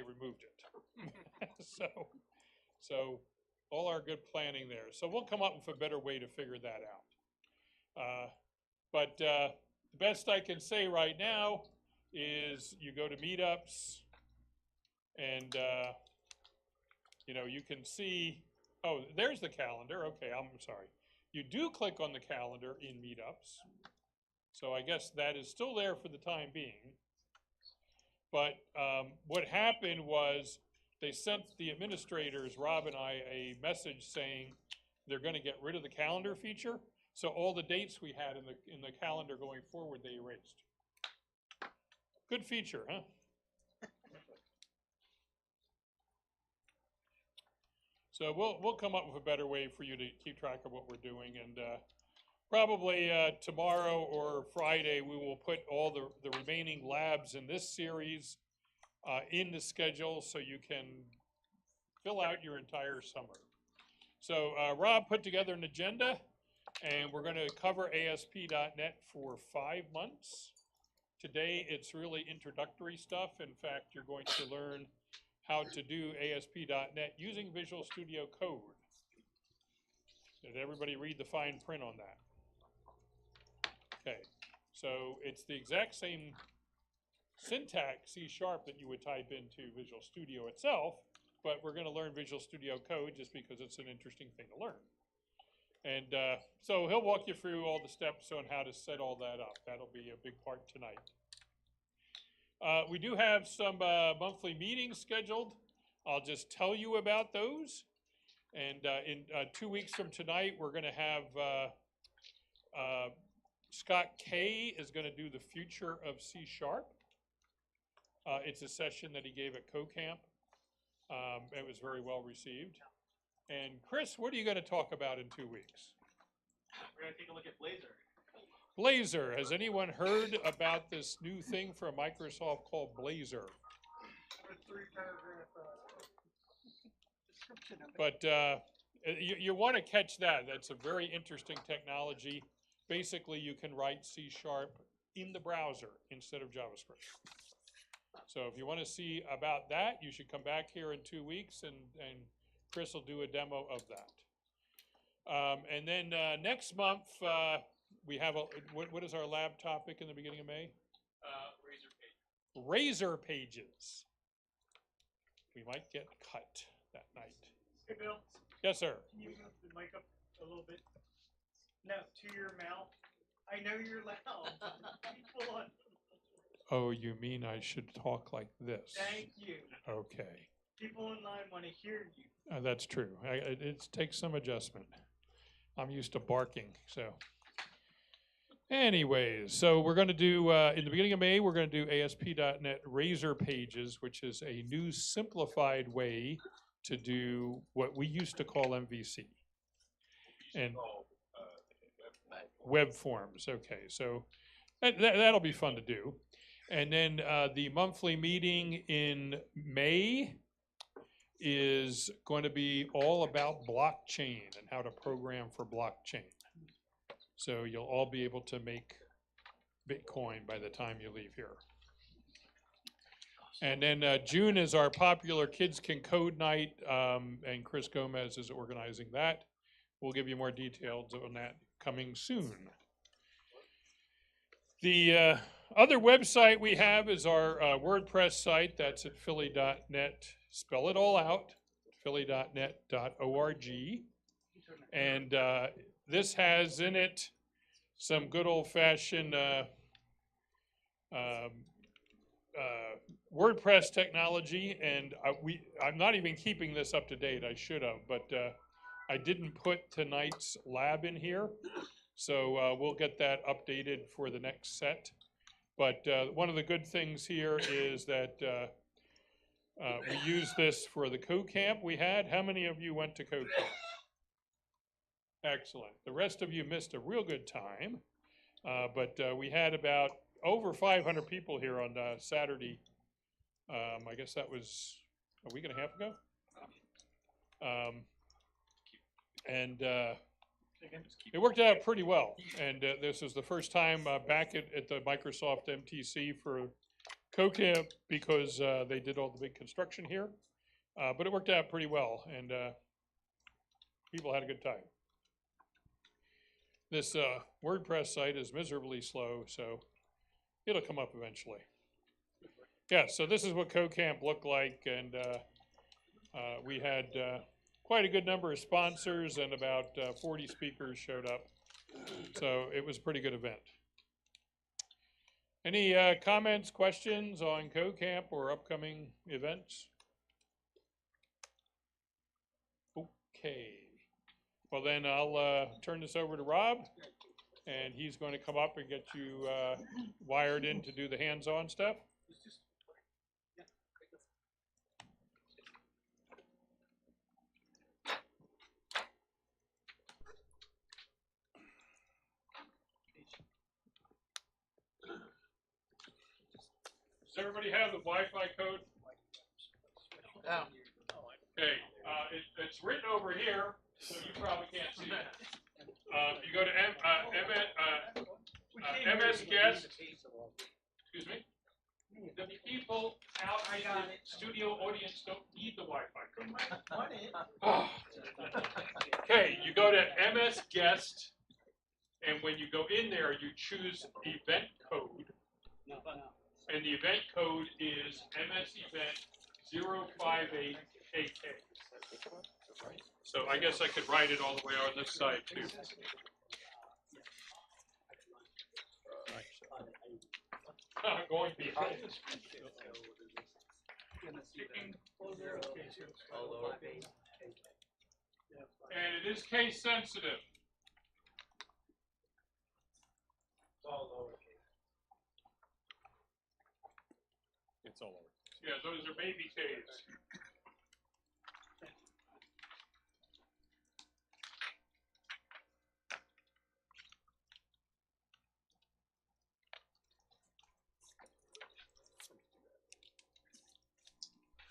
they removed it. So all our good planning there. So we'll come up with a better way to figure that out. But the best I can say right now is you go to meetups and you can see, oh, there's the calendar. Okay, I'm sorry. You do click on the calendar in meetups. So I guess that is still there for the time being. But what happened was they sent the administrators, Rob and I, a message saying they're going to get rid of the calendar feature. So all the dates we had in the calendar going forward, they erased. Good feature, huh? So we'll come up with a better way for you to keep track of what we're doing, and probably tomorrow or Friday we will put all the remaining labs in this series in the schedule so you can fill out your entire summer. So Rob put together an agenda, and we're going to cover ASP.NET for 5 months. Today it's really introductory stuff. In fact, you're going to learn how to do ASP.NET using Visual Studio Code. Did everybody read the fine print on that? Okay, so it's the exact same syntax, C# that you would type into Visual Studio itself, but we're going to learn Visual Studio Code just because it's an interesting thing to learn. And so he'll walk you through all the steps on how to set all that up. That'll be a big part tonight. We do have some monthly meetings scheduled. I'll just tell you about those. And in 2 weeks from tonight, we're going to have Scott K is going to do the future of C#. It's a session that he gave at CoCamp. It was very well received. And Chris, what are you going to talk about in 2 weeks? We're going to take a look at Blazor. Blazor. Has anyone heard about this new thing from Microsoft called Blazor? A 3-paragraph description of it. But you want to catch that. That's a very interesting technology. Basically, you can write C# in the browser instead of JavaScript. So if you want to see about that, you should come back here in 2 weeks, and Chris will do a demo of that. And then next month, we have what is our lab topic in the beginning of May? Razor pages. We might get cut that night. Hey, Bill. Yes, sir. Can you move the mic up a little bit? No, to your mouth. I know you're loud. People on. Oh, you mean I should talk like this? Thank you. Okay. People online want to hear you. That's true. It takes some adjustment. I'm used to barking, so. Anyways, so we're going to do, in the beginning of May, we're going to do ASP.NET Razor pages, which is a new simplified way to do what we used to call MVC. And web forms, okay. So that'll be fun to do. And then the monthly meeting in May is going to be all about blockchain and how to program for blockchain. So you'll all be able to make Bitcoin by the time you leave here. And then June is our popular Kids Can Code night, and Chris Gomez is organizing that. We'll give you more details on that coming soon. The other website we have is our WordPress site. That's at philly.net. Spell it all out, philly.net.org. And this has in it some good old-fashioned WordPress technology, and I'm not even keeping this up to date. I should have, but I didn't put tonight's lab in here, so we'll get that updated for the next set. But one of the good things here is that we use this for the CoCamp we had. How many of you went to CoCamp? Excellent. The rest of you missed a real good time, but we had about over 500 people here on Saturday. I guess that was a week and a half ago. And it worked out pretty well. And this is the first time back at the Microsoft MTC for CoCamp because they did all the big construction here, but it worked out pretty well, and people had a good time. This WordPress site is miserably slow, so it'll come up eventually. Yeah, so this is what CoCamp looked like, and we had quite a good number of sponsors, and about 40 speakers showed up. So it was a pretty good event. Any comments, questions on CoCamp or upcoming events? Okay. Well, then I'll turn this over to Rob, and he's going to come up and get you wired in to do the hands-on stuff. Does everybody have the Wi-Fi code? Oh. Okay, it's written over here, so you probably can't see it. You go to MS Guest. Excuse me. The people out in the studio audience don't need the Wi-Fi code. Oh. Okay, you go to MS Guest, and when you go in there, you choose event code. And the event code is MS Event 058AK. So I guess I could write it all the way on this side too. Going behind the screen. And it is case sensitive. It's all over. Yeah, those are baby K's.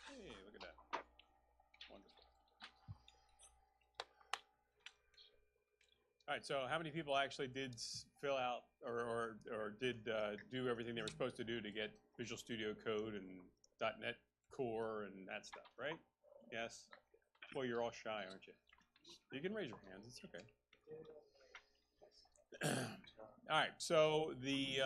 Hey, look at that. Wonderful. All right, so how many people actually did fill out or did do everything they were supposed to do to get Visual Studio Code and .NET Core and that stuff, right? Yes? Boy, you're all shy, aren't you? You can raise your hands, it's okay. All right, so the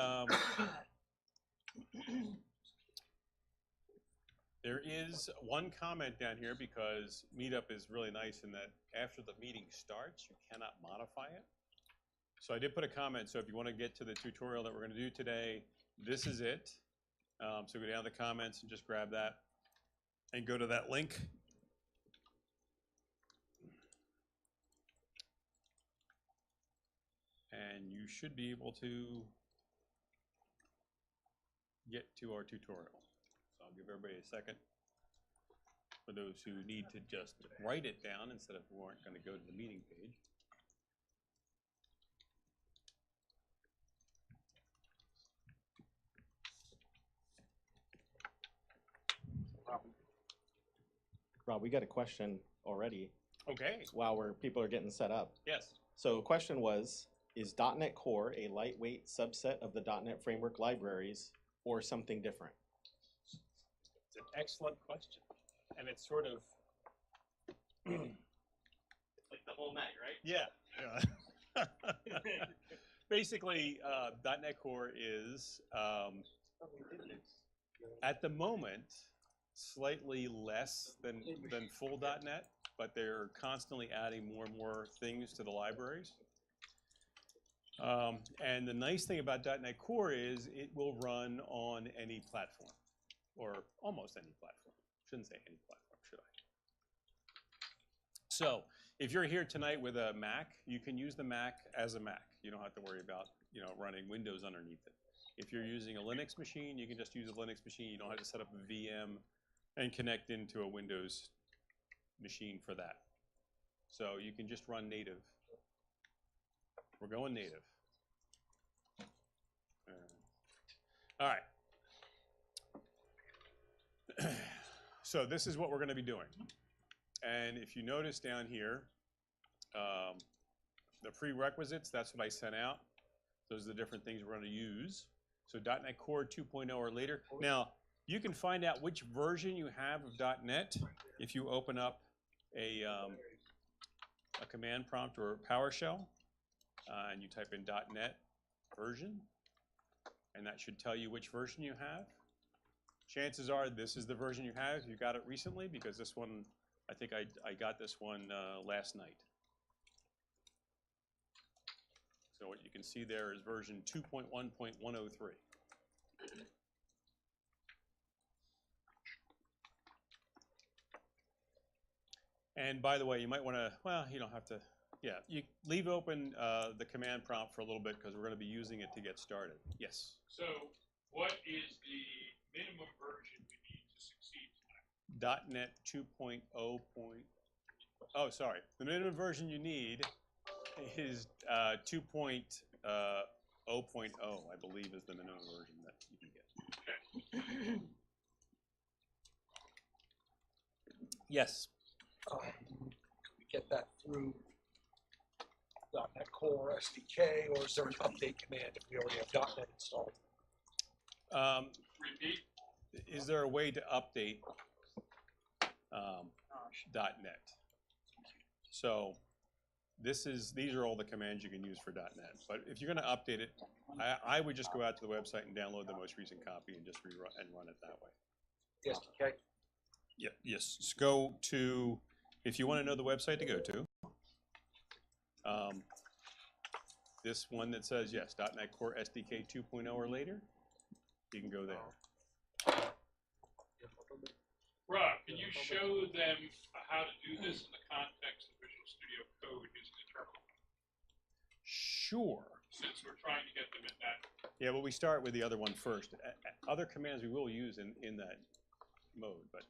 there is one comment down here because Meetup is really nice in that after the meeting starts, you cannot modify it. So I did put a comment, so if you want to get to the tutorial that we're going to do today, this is it. So go down to the comments and just grab that and go to that link. And you should be able to get to our tutorial. So I'll give everybody a second for those who need to just write it down instead of who aren't going to go to the meeting page. Rob, we got a question already Okay. while people are getting set up. Yes. So the question was, is .NET Core a lightweight subset of the .NET Framework libraries or something different? It's an excellent question. And it's sort of... It's like the whole night, right? Yeah. Basically, .NET Core is, at the moment, slightly less than full .NET, but they're constantly adding more and more things to the libraries. And the nice thing about .NET Core is it will run on any platform, or almost any platform. Shouldn't say any platform, should I? So if you're here tonight with a Mac, you can use the Mac as a Mac. You don't have to worry about running Windows underneath it. If you're using a Linux machine, you can just use a Linux machine. You don't have to set up a VM and connect into a Windows machine for that. So you can just run native. We're going native. All right. So this is what we're going to be doing. And if you notice down here, the prerequisites, that's what I sent out. Those are the different things we're going to use. So .NET Core 2.0 or later. Now, you can find out which version you have of .NET if you open up a command prompt or PowerShell, and you type in .NET version, and that should tell you which version you have. Chances are this is the version you have if you got it recently, because this one, I think I got this one last night. So what you can see there is version 2.1.103. And by the way, you might want to, well, you don't have to, yeah, you leave open the command prompt for a little bit because we're going to be using it to get started. Yes? So what is the minimum version we need to succeed tonight? .NET 2.0. Oh, sorry. The minimum version you need is 2.0.0, I believe, is the minimum version that you can get. Yes. Can we get that through .NET Core SDK, or is there an update command if we already have .NET installed? Repeat. Is there a way to update .NET? So these are all the commands you can use for .NET. But if you're going to update it, I would just go out to the website and download the most recent copy and just rerun and run it that way. The SDK? Yeah, yes. Just go to, if you want to know the website to go to, this one that says, yes, .NET Core SDK 2.0 or later, you can go there. Rob, can you show them how to do this in the context of Visual Studio Code using the terminal? Sure. Since we're trying to get them in that. Yeah, well, we start with the other one first. Other commands we will use in that mode, but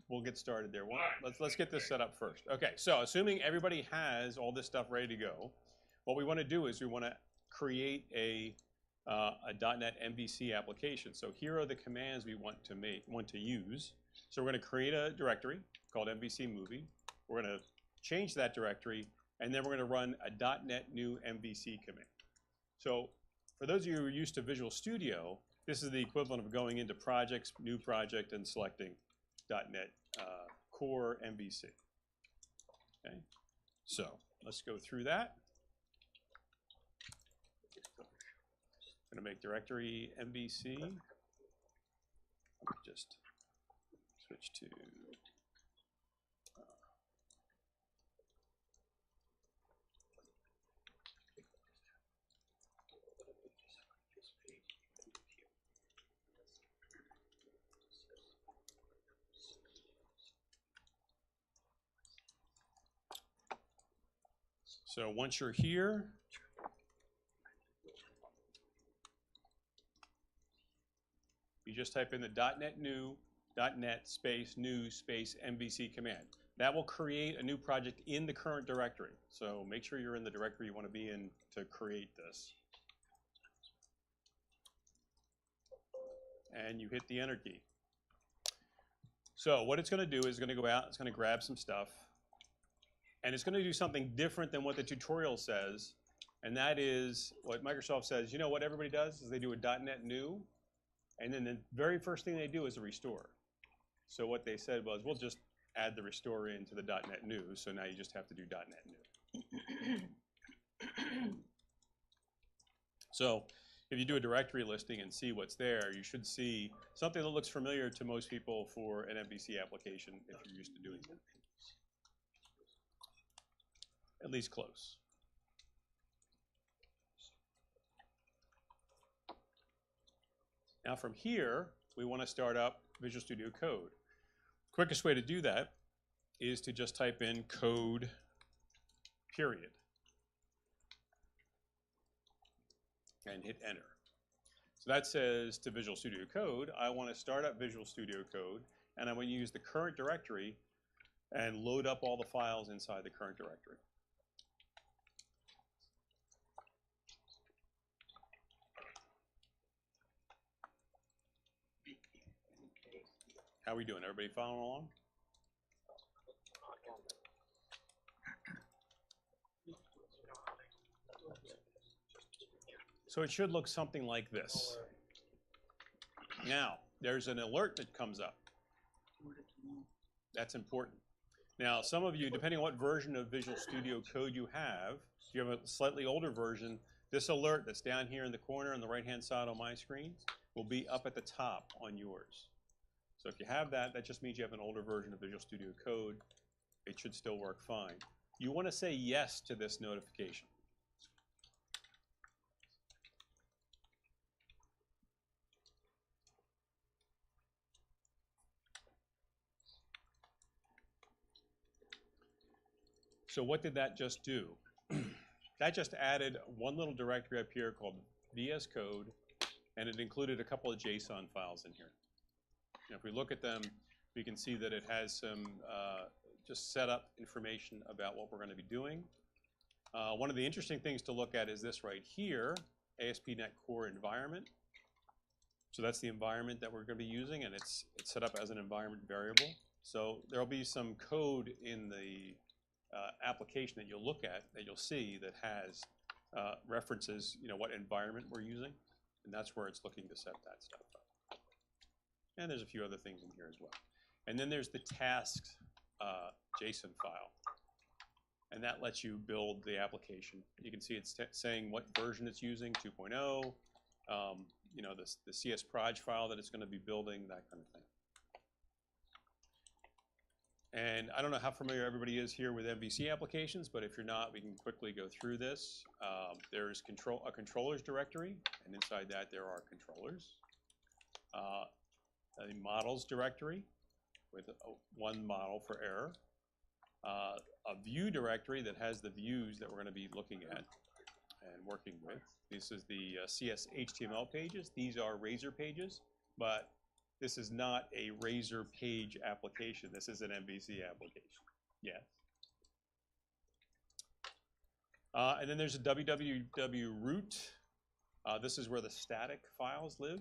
we'll get started there. Well, let's get this set up first. Okay, so assuming everybody has all this stuff ready to go, what we want to do is we want to create a .NET MVC application. So here are the commands we want to use. So we're going to create a directory called MVC Movie. We're going to change that directory, and then we're going to run a .NET new MVC command. So for those of you who are used to Visual Studio, this is the equivalent of going into projects, new project, and selecting .NET Core MVC. Okay, so let's go through that. I'm going to make directory MVC. Let me just switch to so once you're here, you just type in the .NET new, .NET space new space MVC command. That will create a new project in the current directory. So make sure you're in the directory you want to be in to create this. And you hit the enter key. So what it's going to do is going to go out, it's going to grab some stuff, and it's going to do something different than what the tutorial says, and that is what Microsoft says, you know what everybody does is they do a .NET new, and then the very first thing they do is a restore. So what they said was, we'll just add the restore into the .NET new, so now you just have to do .NET new. So if you do a directory listing and see what's there, you should see something that looks familiar to most people for an MVC application if you're used to doing that. At least close. Now from here, we want to start up Visual Studio Code. Quickest way to do that is to just type in code, period, and hit enter. So that says to Visual Studio Code, I want to start up Visual Studio Code, and I'm going to use the current directory and load up all the files inside the current directory. How are we doing? Everybody following along? So it should look something like this. Now, there's an alert that comes up. That's important. Now, some of you, depending on what version of Visual Studio Code you have, if you have a slightly older version, this alert that's down here in the corner on the right-hand side on my screen will be up at the top on yours. So if you have that, that just means you have an older version of Visual Studio Code. It should still work fine. You want to say yes to this notification. So what did that just do? That just added one little directory up here called VS Code, and it included a couple of JSON files in here. Now, if we look at them, we can see that it has some just setup information about what we're going to be doing. One of the interesting things to look at is this right here, ASP.NET Core environment. So that's the environment that we're going to be using, and it's set up as an environment variable. So there will be some code in the application that you'll look at, that you'll see, that has references, what environment we're using, and that's where it's looking to set that stuff up. And there's a few other things in here as well. And then there's the tasks JSON file, and that lets you build the application. You can see it's saying what version it's using, 2.0, the CS proj file that it's going to be building, that kind of thing. And I don't know how familiar everybody is here with MVC applications, but if you're not, we can quickly go through this. There's a controllers directory, and inside that there are controllers. A models directory with one model for error. A view directory that has the views that we're going to be looking at and working with. This is the CS HTML pages. These are Razor pages, but this is not a Razor page application. This is an MVC application. Yes. And then there's a www root. This is where the static files live.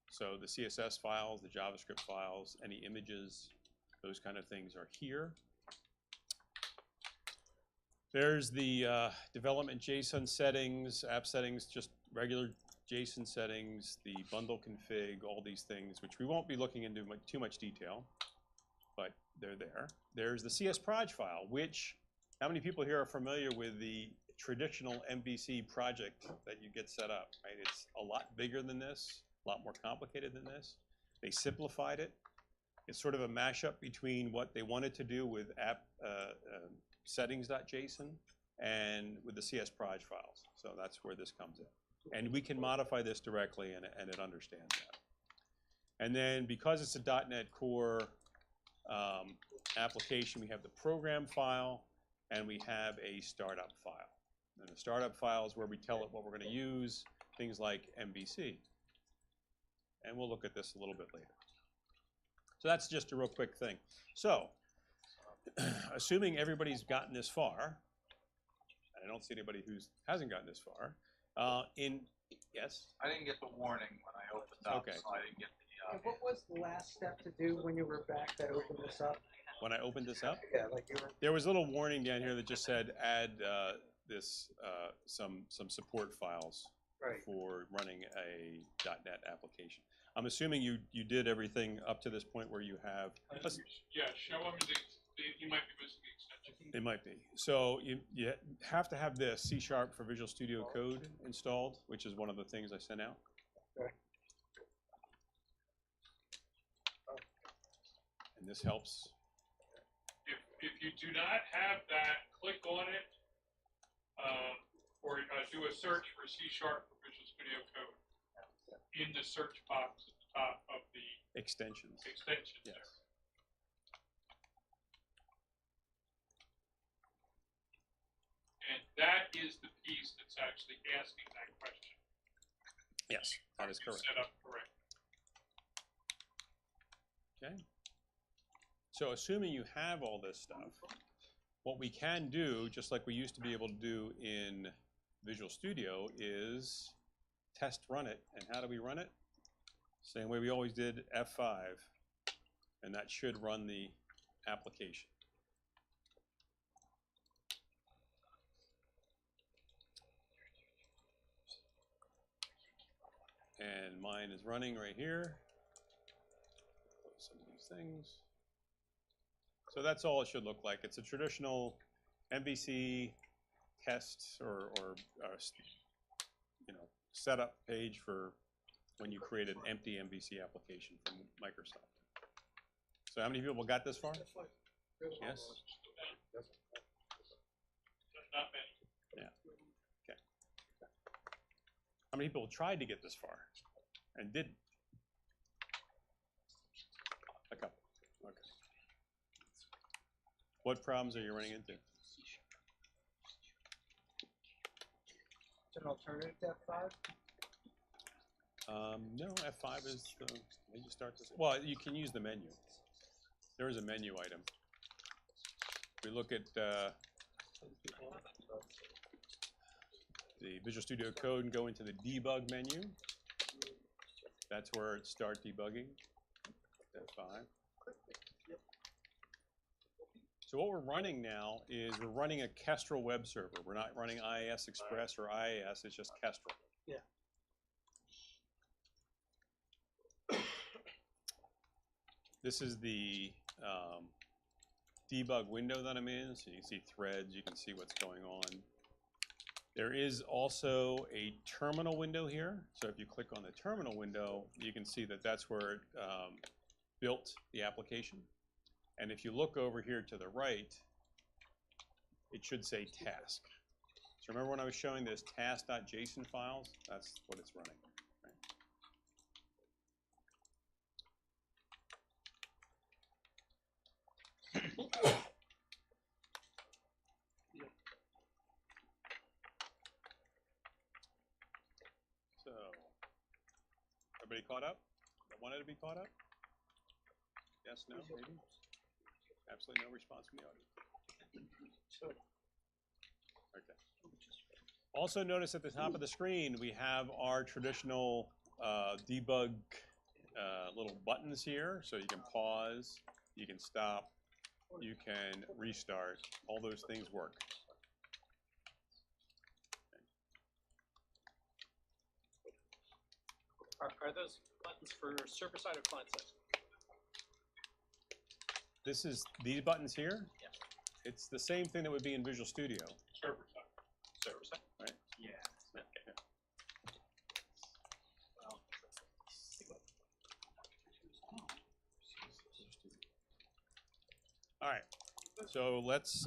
So the CSS files, the JavaScript files, any images, those kind of things are here. There's the development JSON settings, app settings, just regular JSON settings, the bundle config, all these things, which we won't be looking into too much detail, but they're there. There's the CS proj file, which, how many people here are familiar with the traditional MVC project that you get set up, right? It's a lot bigger than this, a lot more complicated than this. They simplified it. It's sort of a mashup between what they wanted to do with app settings.json and with the CS proj files. So that's where this comes in. And we can modify this directly, and it understands that. And then because it's a .NET Core application, we have the program file, and we have a startup file. And the startup file is where we tell it what we're going to use, things like MVC. And we'll look at this a little bit later. So that's just a real quick thing. So, assuming everybody's gotten this far, and I don't see anybody who hasn't gotten this far, yes? I didn't get the warning when I opened up, Okay. so I didn't get the. And what was the last step to do when you were back that opened this up? When I opened this up, Yeah, like you were. there was a little warning down here that just said add some support files Right. for running a .NET application. I'm assuming you did everything up to this point where you have. Yeah, show them you might be missing the extension. It might be. So you have to have this C# for Visual Studio Code installed, which is one of the things I sent out. Okay. And this helps. If you do not have that, click on it, or do a search for C# for Visual Studio Code in the search box at the top of the Extensions. extension Yes. there. And that is the piece that's actually asking that question. Yes, that is You correct. set up correct. Okay. So assuming you have all this stuff, what we can do, just like we used to be able to do in Visual Studio, is test run it. And how do we run it? Same way we always did, F5, and that should run the application. And mine is running right here. Close some of these things. So that's all it should look like. It's a traditional MVC test or you know, setup page for when you create an empty MVC application from Microsoft. So how many people got this far? Yes? Not many. Yeah. Okay. How many people tried to get this far and didn't? A couple. Okay. What problems are you running into? It's an alternative to F5? No, F5 is the, when you start this. Well, you can use the menu. There is a menu item. We look at the Visual Studio Code and go into the debug menu. That's where it starts debugging. F5. So what we're running now is we're running a Kestrel web server. We're not running IIS Express or IIS, it's just Kestrel. Yeah. This is the debug window that I'm in, so you can see threads, you can see what's going on. There is also a terminal window here, so if you click on the terminal window, you can see that that's where it built the application. And if you look over here to the right, it should say task. So remember when I was showing those task.json files? That's what it's running. So, everybody caught up? That wanted to be caught up? Yes, no, maybe? Absolutely no response from the audience. Okay. Also notice at the top of the screen, we have our traditional debug little buttons here. So you can pause, you can stop, you can restart. All those things work. Are those buttons for server side or client side? This is these buttons here. Yeah. It's the same thing that would be in Visual Studio. Server side. Server side? Right. Yeah. Okay. Well, All right. So let's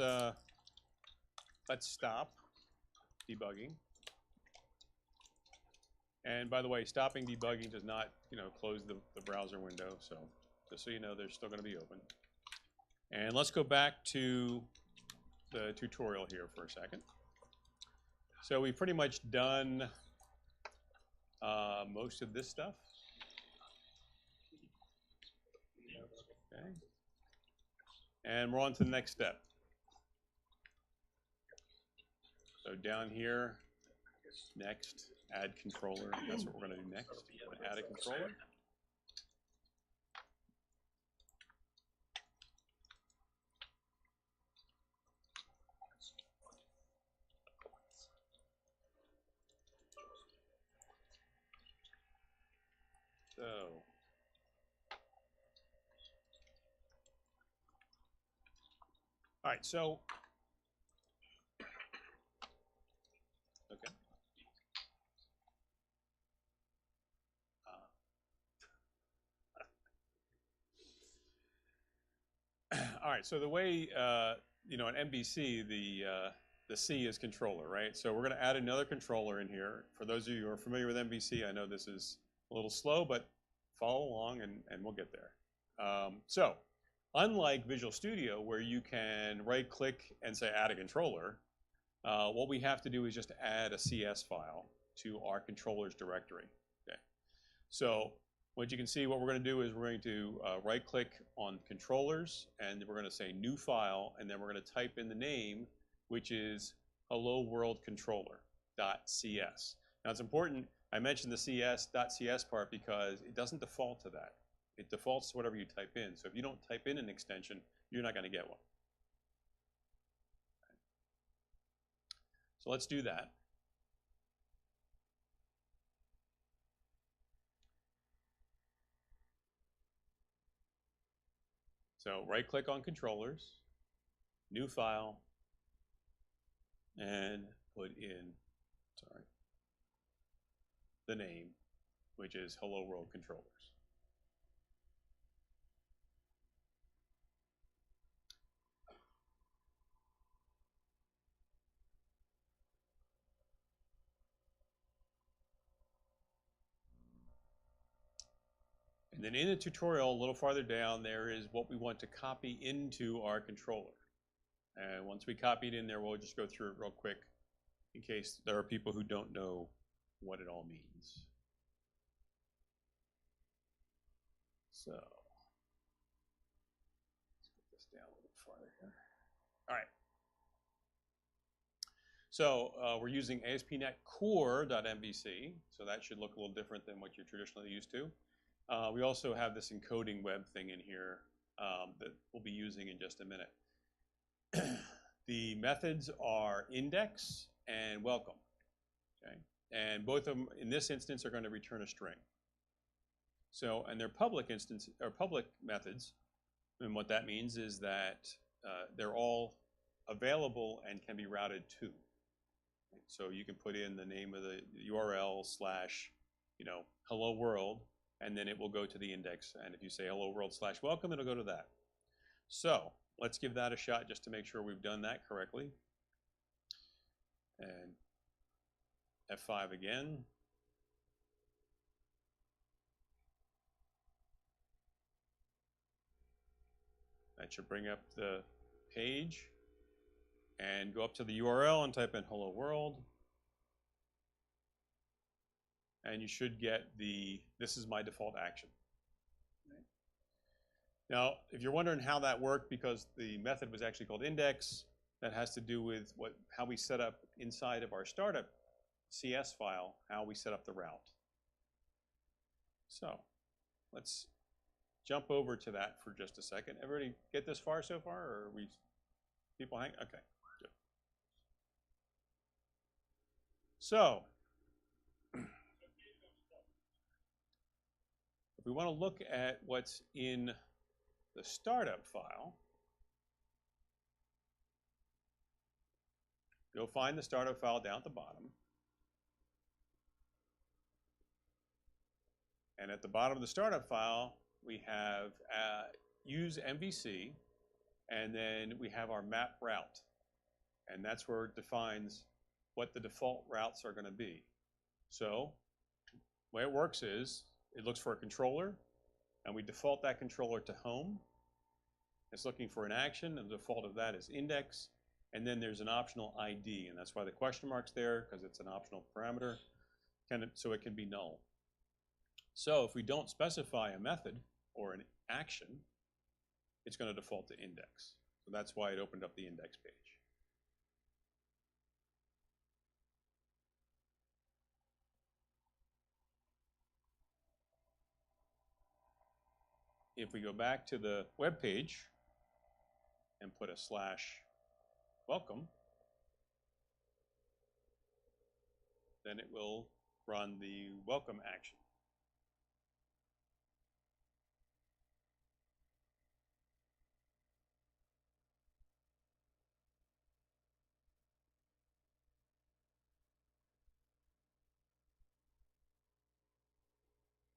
stop debugging. And by the way, stopping debugging does not, close the browser window. So just so you know, they're still going to be open. And let's go back to the tutorial here for a second. So we've pretty much done most of this stuff. Okay. And we're on to the next step. So down here, next, add controller. That's what we're going to do next. We're going to add a controller. So, all right, so, okay. All right, so the way, in MVC, the C is controller, right? So we're going to add another controller in here. For those of you who are familiar with MVC, I know this is a little slow, but follow along and we'll get there. So, unlike Visual Studio, where you can right-click and say add a controller, what we have to do is just add a CS file to our controllers directory. Okay. So, what you can see, what we're going to do is we're going to right-click on controllers, and we're going to say new file, and then we're going to type in the name, which is hello world controller.cs. Now, it's important. I mentioned the CS.cs part because it doesn't default to that. It defaults to whatever you type in. So if you don't type in an extension, you're not going to get one. So let's do that. So right click on controllers, new file, and put in, the name, which is Hello World Controllers. And then in the tutorial, a little farther down, there is what we want to copy into our controller. And once we copy it in there, we'll just go through it real quick in case there are people who don't know what it all means. So, let's put this down a little farther here. All right. So we're using ASP.NET Core.MVC, so that should look a little different than what you're traditionally used to. We also have this encoding web thing in here that we'll be using in just a minute. The methods are index and welcome, okay? And both of them, in this instance, are going to return a string. So, and they're public instance or public methods, and what that means is that they're all available and can be routed to. So you can put in the name of the URL slash, hello world, and then it will go to the index. And if you say hello world slash welcome, it'll go to that. So let's give that a shot just to make sure we've done that correctly. And F5 again. That should bring up the page. And go up to the URL and type in hello world. And you should get this is my default action. Now, if you're wondering how that worked, because the method was actually called index, that has to do with how we set up inside of our startup CS file, how we set up the route. So let's jump over to that for just a second. Everybody get this far so far, or are we people hang? Okay. So, if we want to look at what's in the startup file, you'll find the startup file down at the bottom. And at the bottom of the startup file, we have use MVC, and then we have our map route. And that's where it defines what the default routes are going to be. So the way it works is it looks for a controller, and we default that controller to home. It's looking for an action, and the default of that is index, and then there's an optional ID, and that's why the question mark's there, because it's an optional parameter, so it can be null. So if we don't specify a method or an action, it's going to default to index. So that's why it opened up the index page. If we go back to the web page and put a /welcome, then it will run the welcome action.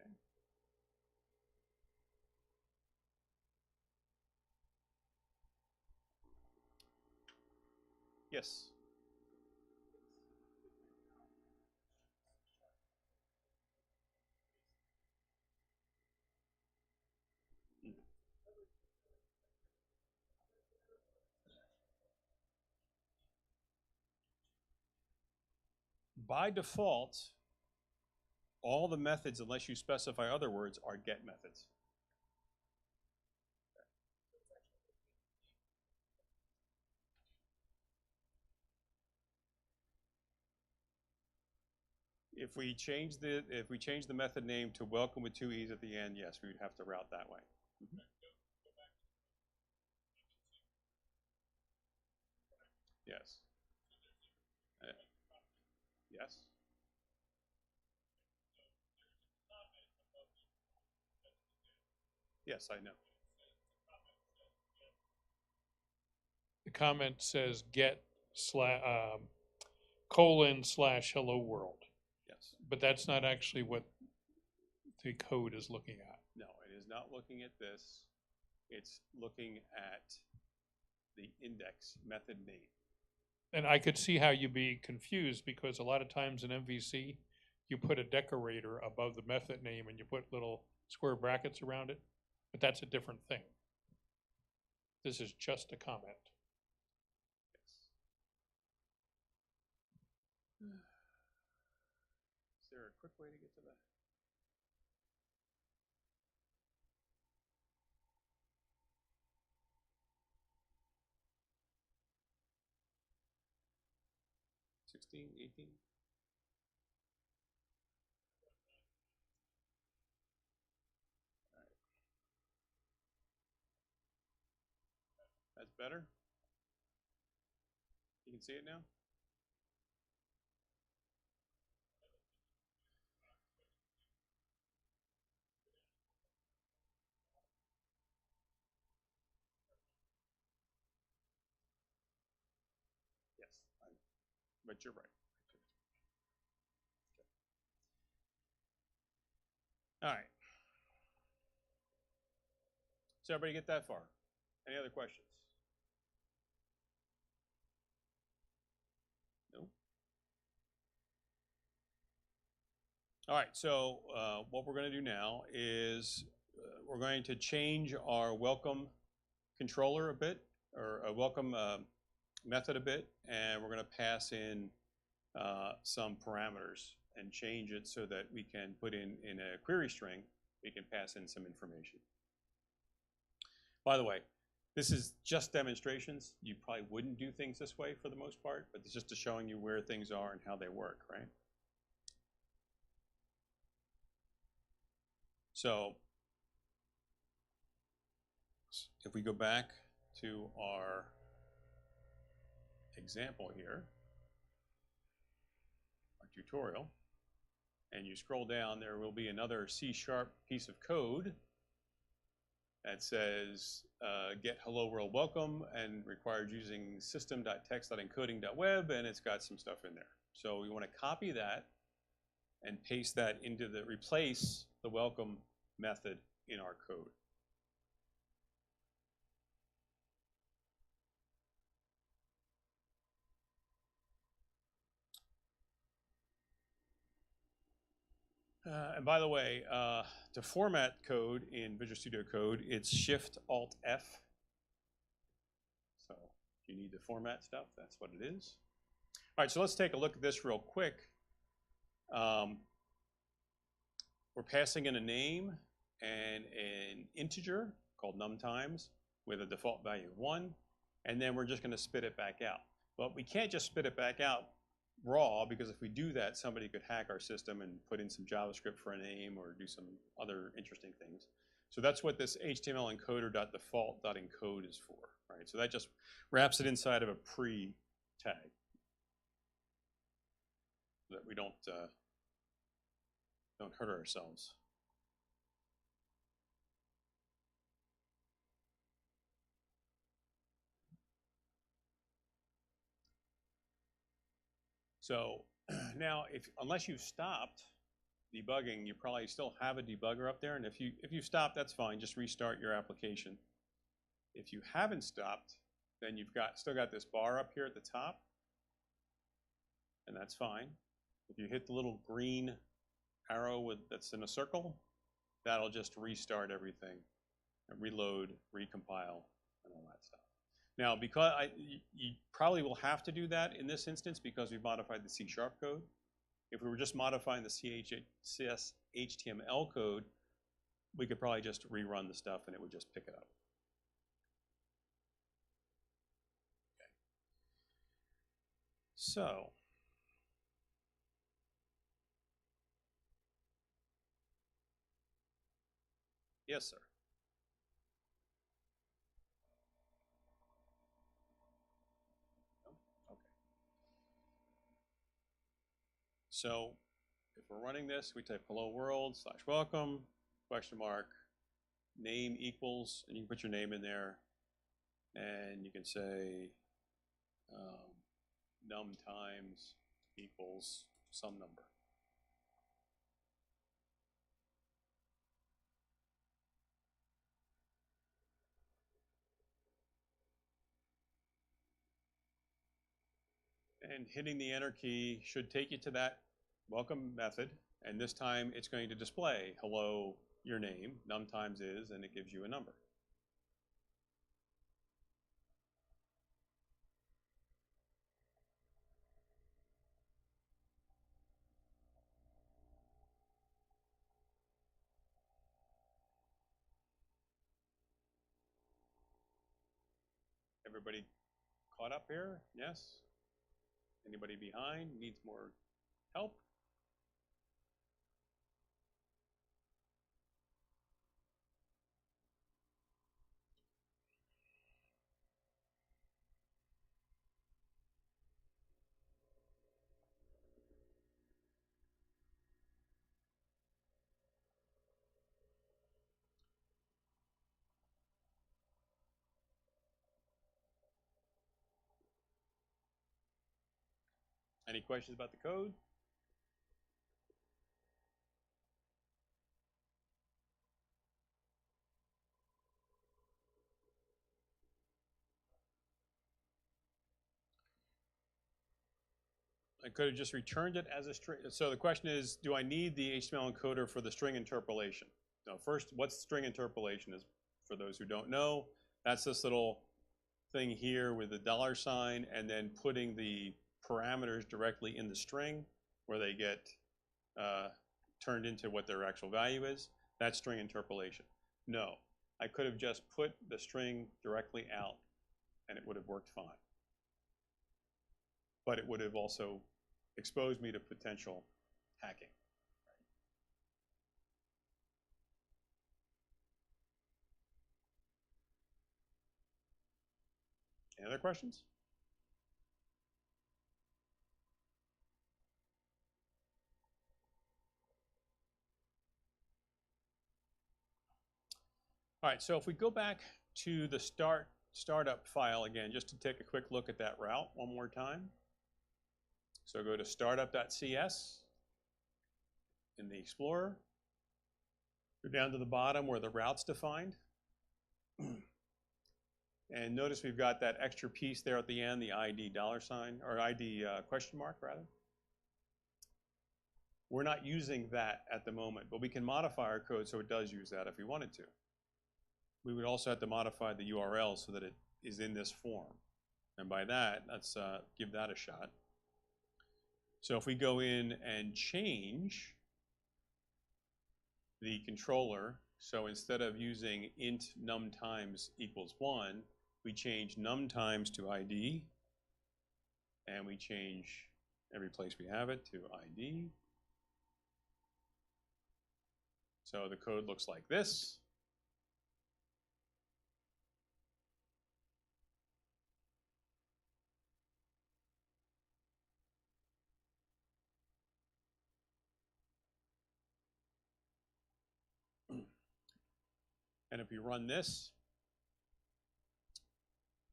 Okay. Yes. By default, all the methods, unless you specify other words, are get methods. If we change the method name to welcome with 2 E's at the end, yes, we would have to route that way. Mm-hmm. Yes. Yes. Yes, I know. the comment says get / hello world, Yes. but that's not actually what the code is looking at. No, it is not looking at this. It's looking at the index method name. And I could see how you'd be confused, because a lot of times in MVC, you put a decorator above the method name and you put little square brackets around it, but that's a different thing. This is just a comment. Yes. Is there a quick way to get to that? $16, $18? That's better? You can see it now? Yes, but you're right. All right. So everybody get that far? Any other questions? No? All right, so what we're going to do now is we're going to change our welcome controller a bit, or a welcome method a bit, and we're going to pass in some parameters and change it so that we can put in a query string, we can pass in some information. By the way, this is just demonstrations. You probably wouldn't do things this way for the most part, but it's just showing you where things are and how they work, right? So if we go back to our example here, our tutorial, and you scroll down, there will be another C# piece of code that says get hello world welcome and requires using system.text.encoding.web, and it's got some stuff in there. So we want to copy that and paste that into replace the welcome method in our code. And by the way, to format code in Visual Studio Code, it's Shift-Alt-F. So if you need to format stuff, that's what it is. All right, so let's take a look at this real quick. We're passing in a name and an integer called numTimes with a default value of 1, and then we're just going to spit it back out. But we can't just spit it back out raw, because if we do that, somebody could hack our system and put in some JavaScript for a name or do some other interesting things. So that's what this HTML encoder.default.encode is for, right? So that just wraps it inside of a pre-tag so that we don't hurt ourselves. So now, unless you've stopped debugging, you probably still have a debugger up there, and if you stop, that's fine. Just restart your application. If you haven't stopped, then you've still got this bar up here at the top, and that's fine. If you hit the little green arrow that's in a circle, that'll just restart everything, and reload, recompile, and all that stuff. Now, because you probably will have to do that in this instance because we've modified the C# code. If we were just modifying the CSS HTML code, we could probably just rerun the stuff and it would just pick it up. Okay. So, yes, sir. So if we're running this, we type hello world / welcome, question mark, name equals, and you can put your name in there, and you can say num times equals some number. And hitting the enter key should take you to that welcome method. And this time it's going to display, hello, your name, num times is, and it gives you a number. Everybody caught up here? Yes? Anybody behind? Needs more help? Any questions about the code? I could have just returned it as a string. So the question is, do I need the HTML encoder for the string interpolation? Now first, what's string interpolation is, for those who don't know, that's this little thing here with the $sign and then putting the parameters directly in the string where they get turned into what their actual value is. That's string interpolation. No, I could have just put the string directly out and it would have worked fine. But it would have also exposed me to potential hacking. Any other questions? All right, so if we go back to the startup file again, just to take a quick look at that route one more time. So go to startup.cs in the Explorer. Go down to the bottom where the route's defined. And notice we've got that extra piece there at the end, the ID $, or ID question mark rather. We're not using that at the moment, but we can modify our code so it does use that if we wanted to. We would also have to modify the URL so that it is in this form. And by that, let's give that a shot. So if we go in and change the controller, so instead of using int num times equals 1, we change num times to ID, and we change every place we have it to ID. So the code looks like this. And if you run this,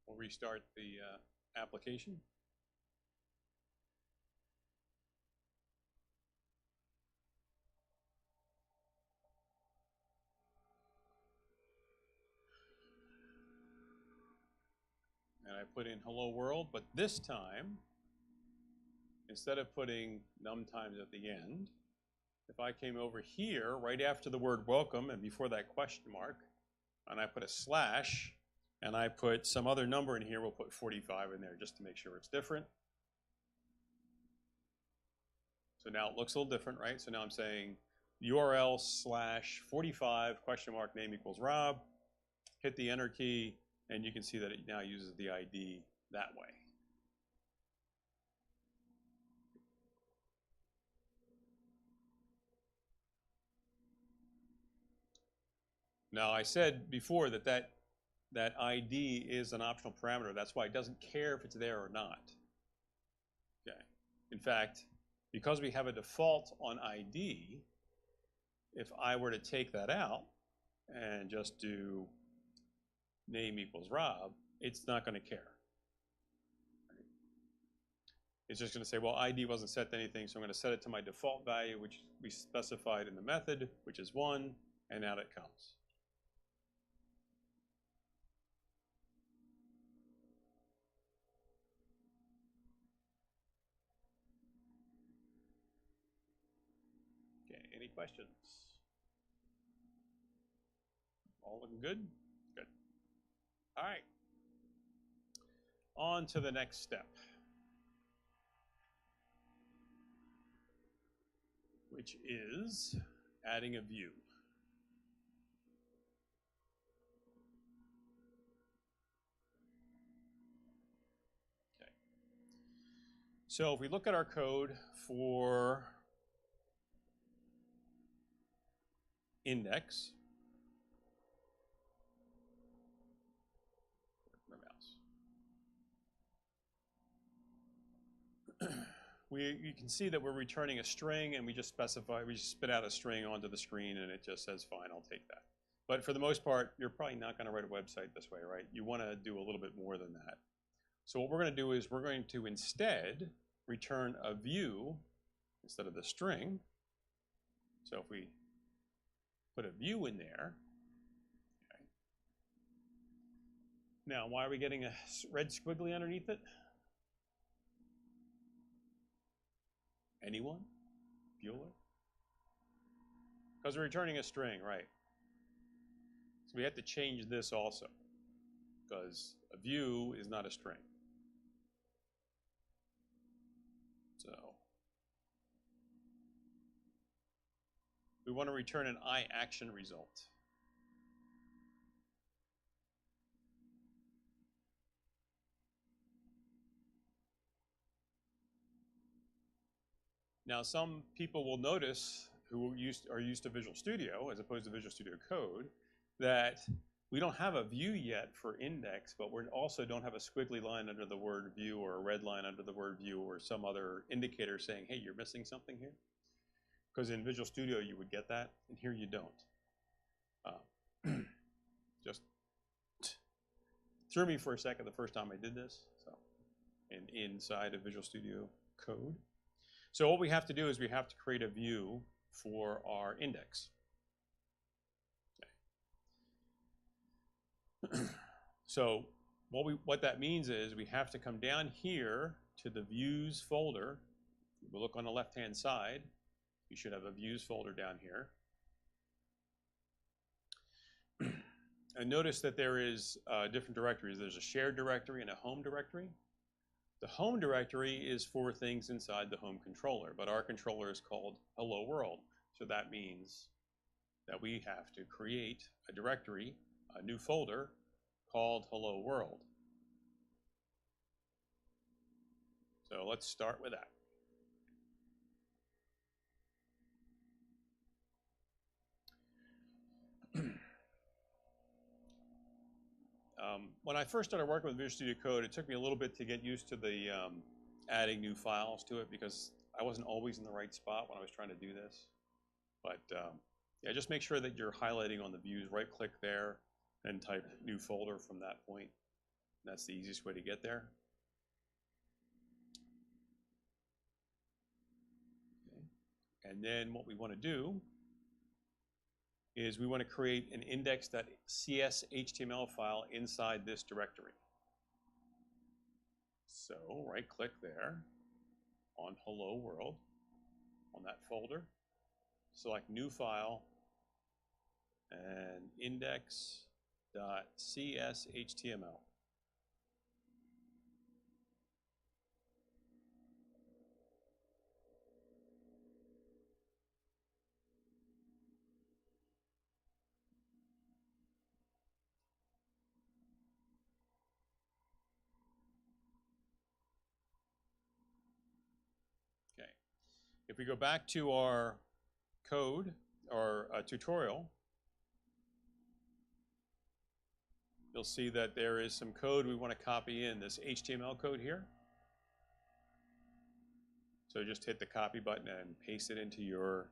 we'll restart the application. And I put in hello world, but this time, instead of putting num times at the end, if I came over here right after the word welcome and before that question mark, and I put a slash, and I put some other number in here, we'll put 45 in there just to make sure it's different. So now it looks a little different, right? So now I'm saying URL /45 question mark name equals Rob, hit the enter key, and you can see that it now uses the ID that way. Now I said before that that ID is an optional parameter. That's why it doesn't care if it's there or not. Okay. In fact, because we have a default on ID, if I were to take that out and just do name equals Rob, it's not going to care. It's just going to say, well, ID wasn't set to anything, so I'm going to set it to my default value, which we specified in the method, which is 1, and out it comes. Okay, any questions? All looking good? Good. All right. On to the next step, which is adding a view. Okay. So if we look at our code for index, my mouse. You can see that we're returning a string, and we just spit out a string onto the screen, and it just says, fine, I'll take that. But for the most part, you're probably not going to write a website this way, right? You want to do a little bit more than that. So what we're going to do is we're going to instead return a view instead of the string. So if we put a view in there, okay. Now, why are we getting a red squiggly underneath it? Anyone? Bueller? Because we're returning a string, right? So we have to change this also, because a view is not a string. So we want to return an iAction result. Now, some people will notice who are used to Visual Studio as opposed to Visual Studio Code that we don't have a view yet for index, but we also don't have a squiggly line under the word view or a red line under the word view or some other indicator saying, hey, you're missing something here. Because in Visual Studio you would get that, and here you don't. Just threw me for a second the first time I did this. So, and inside of Visual Studio Code. So what we have to do is we have to create a view for our index. Okay. So what that means is we have to come down here to the views folder. We'll look on the left-hand side. You should have a views folder down here. And notice that there is different directories. There's a shared directory and a home directory. The home directory is for things inside the home controller, but our controller is called Hello World. So that means that we have to create a directory, a new folder called Hello World. So let's start with that. When I first started working with Visual Studio Code, it took me a little bit to get used to the adding new files to it because I wasn't always in the right spot when I was trying to do this. But yeah, just make sure that you're highlighting on the views, right-click there, and type new folder from that point. That's the easiest way to get there. Okay. And then what we want to do is we want to create an index.cs HTML file inside this directory. So right-click there on Hello World, on that folder, select New File, and index.cs HTML. If we go back to our code or tutorial, you'll see that there is some code we want to copy in, this HTML code here. So just hit the copy button and paste it into your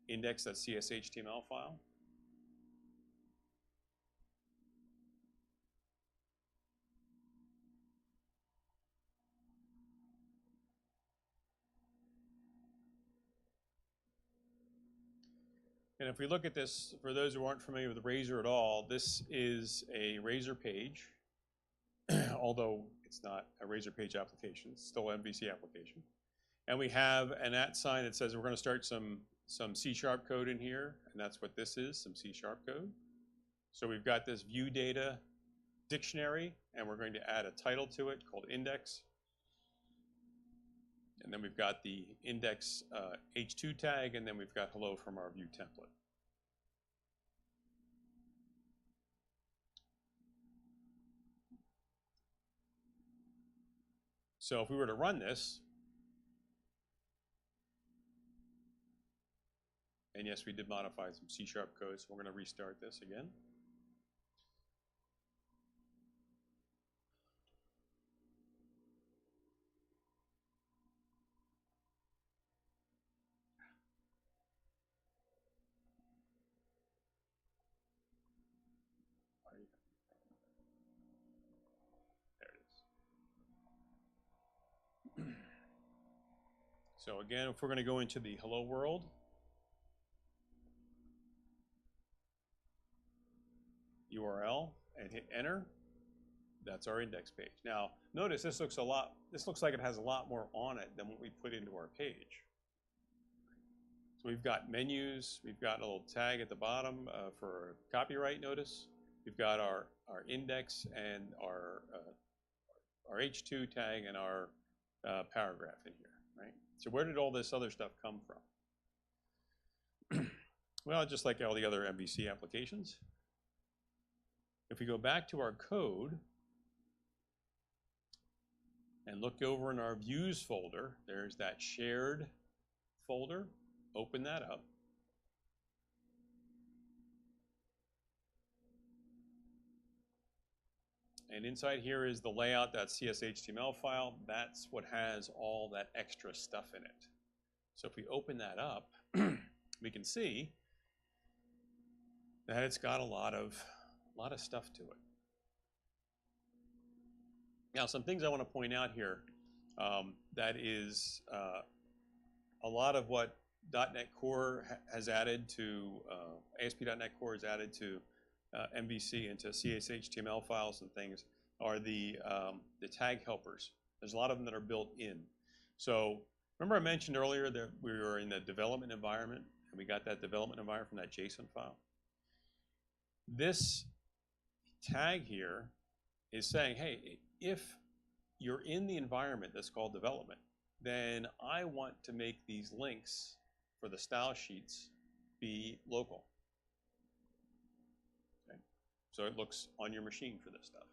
index.cs HTML file. And if we look at this, for those who aren't familiar with Razor at all, this is a Razor page, although it's not a Razor page application, it's still an MVC application. And we have an @ sign that says we're going to start some C# code in here, and that's what this is, some C# code. So we've got this view data dictionary, and we're going to add a title to it called index. And then we've got the index h2 tag, and then we've got hello from our view template. So if we were to run this, and yes, we did modify some C# code, so we're going to restart this again. There it is. So again, if we're going to go into the hello world, URL and hit enter, that's our index page. Now, notice this looks like it has a lot more on it than what we put into our page. So we've got menus, we've got a little tag at the bottom for copyright notice. We've got our index and our H2 tag and our paragraph in here, right? So where did all this other stuff come from? Well, just like all the other MVC applications. If we go back to our code and look over in our views folder, there's that shared folder. Open that up. And inside here is the layout.cshtml file. That's what has all that extra stuff in it. So if we open that up, we can see that it's got a lot of stuff to it. Now, some things I want to point out here, that is a lot of what .NET Core has added to, ASP.NET Core has added to MVC into CSHTML files and things, are the tag helpers. There's a lot of them that are built in. So remember I mentioned earlier that we were in the development environment, and we got that development environment from that JSON file. This tag here is saying, hey, if you're in the environment that's called development, then I want to make these links for the style sheets be local. Okay? So it looks on your machine for this stuff.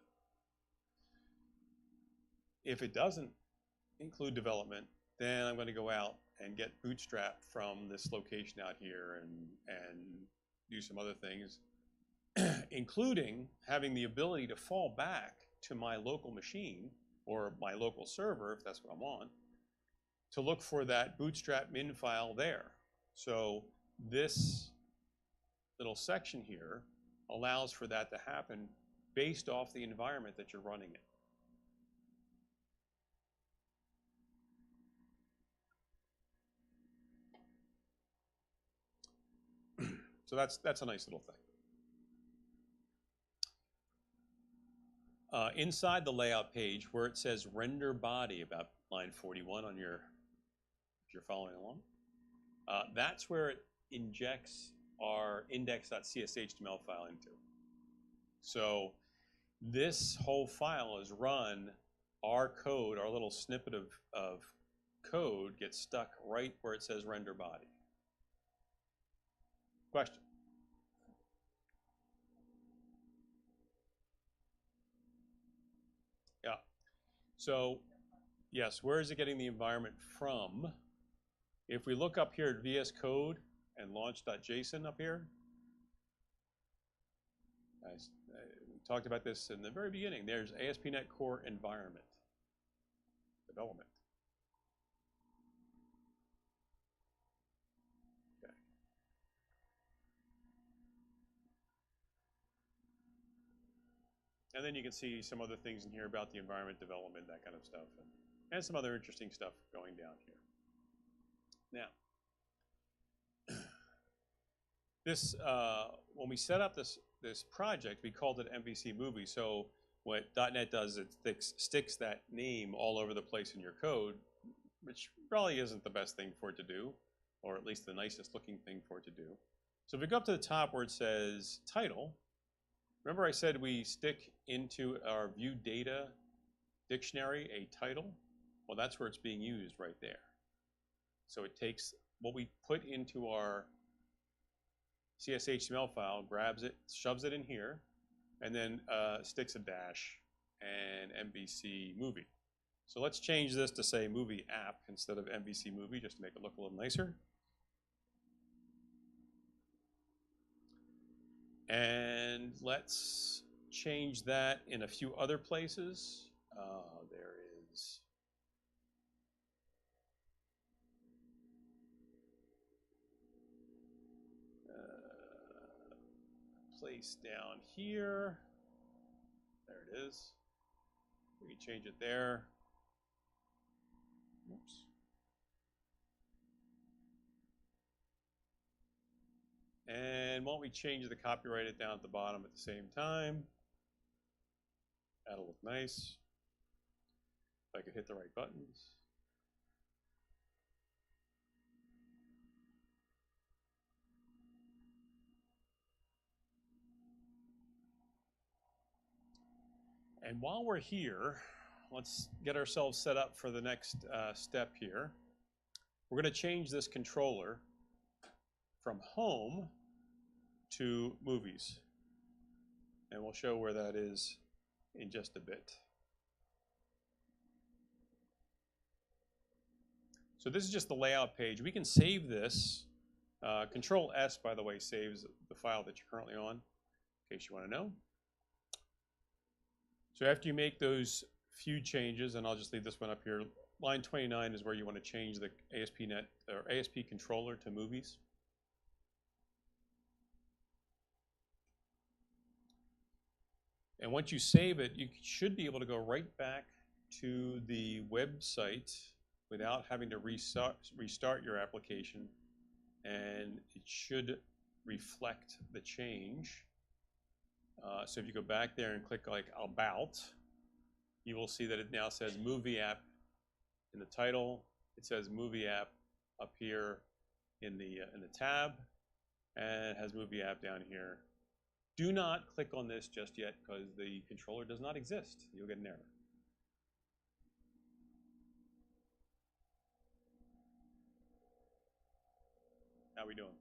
If it doesn't include development, then I'm going to go out and get Bootstrap from this location out here and do some other things, including having the ability to fall back to my local machine or my local server, if that's what I'm on, to look for that Bootstrap min file there. So this little section here allows for that to happen based off the environment that you're running in. So that's a nice little thing. Inside the layout page, where it says render body, about line 41 on your, if you're following along, that's where it injects our index.cshtml file into. So this whole file is run, our code, our little snippet of code gets stuck right where it says render body. Question? Yeah. So, yes, where is it getting the environment from? If we look up here at VS Code and launch.json up here, we talked about this in the very beginning. There's ASP.NET Core environment development. Okay. And then you can see some other things in here about the environment development, that kind of stuff, and some other interesting stuff going down here. Now, This, when we set up this project, we called it MVC Movie. So what .NET does, it sticks that name all over the place in your code, which probably isn't the best thing for it to do, or at least the nicest looking thing for it to do. So if we go up to the top where it says title, remember I said we stick into our view data dictionary a title? Well, that's where it's being used right there. So it takes what we put into our CSHTML file, grabs it, shoves it in here, and then sticks a dash and MVC movie. So let's change this to say movie app instead of MVC movie, just to make it look a little nicer. And let's change that in a few other places. There is a place down here. There it is. We can change it there. Oops. And why don't we change the copyright it down at the bottom at the same time? That'll look nice. If I could hit the right buttons. And while we're here, let's get ourselves set up for the next step here. We're going to change this controller from home to movies. And we'll show where that is in just a bit. So this is just the layout page. We can save this. Control S, by the way, saves the file that you're currently on, in case you want to know. So after you make those few changes, and I'll just leave this one up here, line 29 is where you want to change the ASP.NET or ASP controller to movies. And once you save it, you should be able to go right back to the website without having to restart your application, and it should reflect the change. So if you go back there and click like About, you will see that it now says Movie App in the title. It says Movie App up here in the tab, and it has Movie App down here. Do not click on this just yet because the controller does not exist. You'll get an error. How we doing?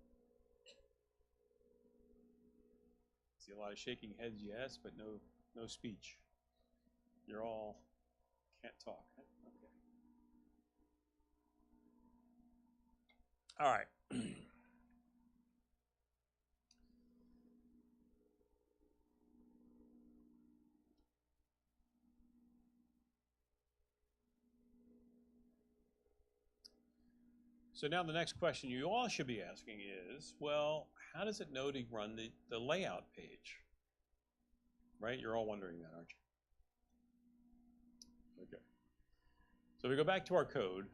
See a lot of shaking heads, yes, but no speech. You're all can't talk. Okay. All right. So now the next question you all should be asking is, well, how does it know to run the layout page? Right? You're all wondering that, aren't you? Okay. So we go back to our code.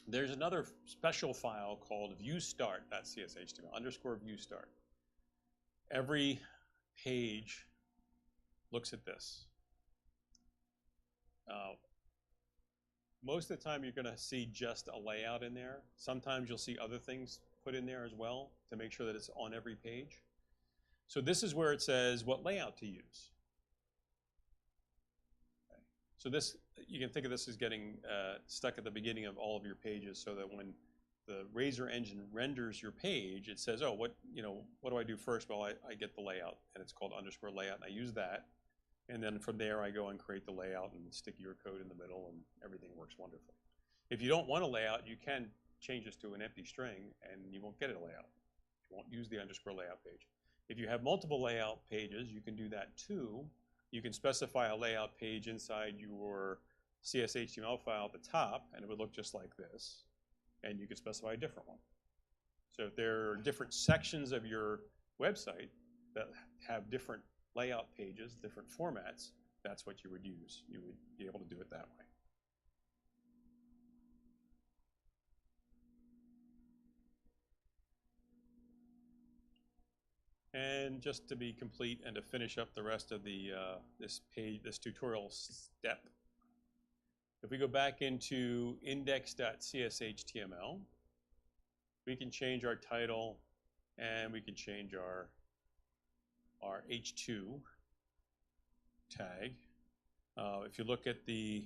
There's another special file called viewstart.cshtml, _viewstart. Every page looks at this. Most of the time, you're going to see just a layout in there. Sometimes you'll see other things put in there as well to make sure that it's on every page. So this is where it says what layout to use. Okay. So this, you can think of this as getting stuck at the beginning of all of your pages, so that when the Razor engine renders your page, it says, oh, what do I do first? Well, I get the layout, and it's called _layout, and I use that. And then from there, I go and create the layout and stick your code in the middle, and everything works wonderfully. If you don't want a layout, you can change this to an empty string, and you won't get a layout. You won't use the _layout page. If you have multiple layout pages, you can do that too. You can specify a layout page inside your CSHTML file at the top, and it would look just like this. And you can specify a different one. So if there are different sections of your website that have different layout pages, different formats, that's what you would use. You would be able to do it that way. And just to be complete and to finish up the rest of the this tutorial step, if we go back into index.cshtml, we can change our title and we can change our H2 tag. If you look at the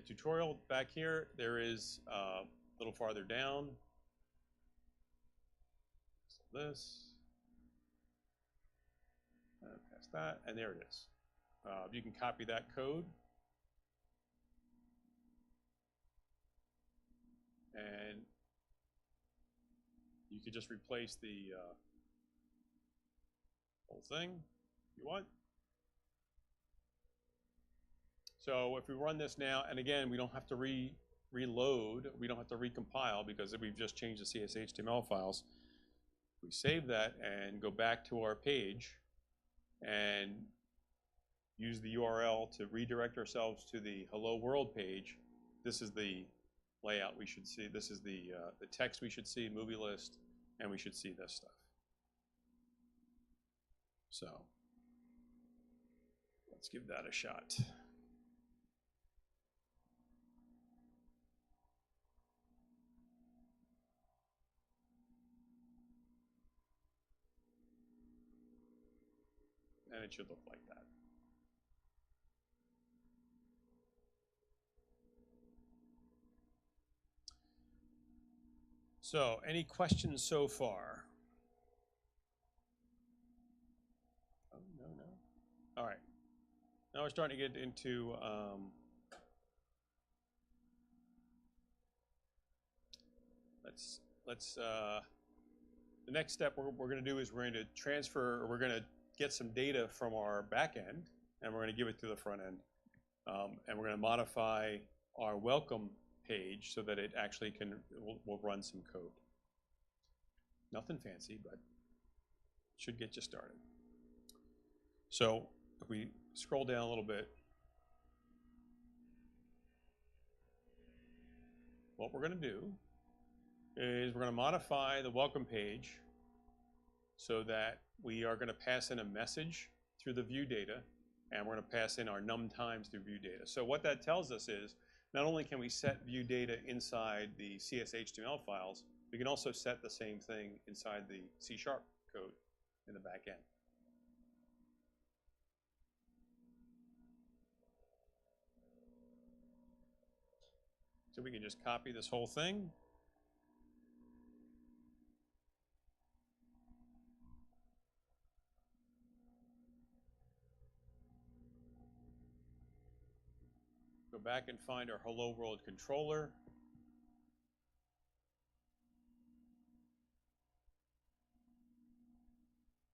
tutorial back here, there is a little farther down. So this, past that, and there it is. You can copy that code. And you could just replace the whole thing if you want. So if we run this now, and again, we don't have to reload, we don't have to recompile because we've just changed the CSHTML files. We save that and go back to our page and use the URL to redirect ourselves to the Hello World page. This is the layout we should see. This is the text we should see, movie list, and we should see this stuff. So let's give that a shot. And it should look like that. So, any questions so far? Oh, no. All right. Now we're starting to get into the next step we're going to do is we're going to transfer, or we're going to get some data from our back end, and we're going to give it to the front end. And we're going to modify our welcome page so that it actually will run some code. Nothing fancy, but should get you started. So if we scroll down a little bit, what we're going to do is we're going to modify the welcome page so that we are going to pass in a message through the view data, and we're going to pass in our num times through view data. So what that tells us is not only can we set view data inside the CSHTML files, we can also set the same thing inside the C# code in the back end. So we can just copy this whole thing. Go back and find our Hello World controller.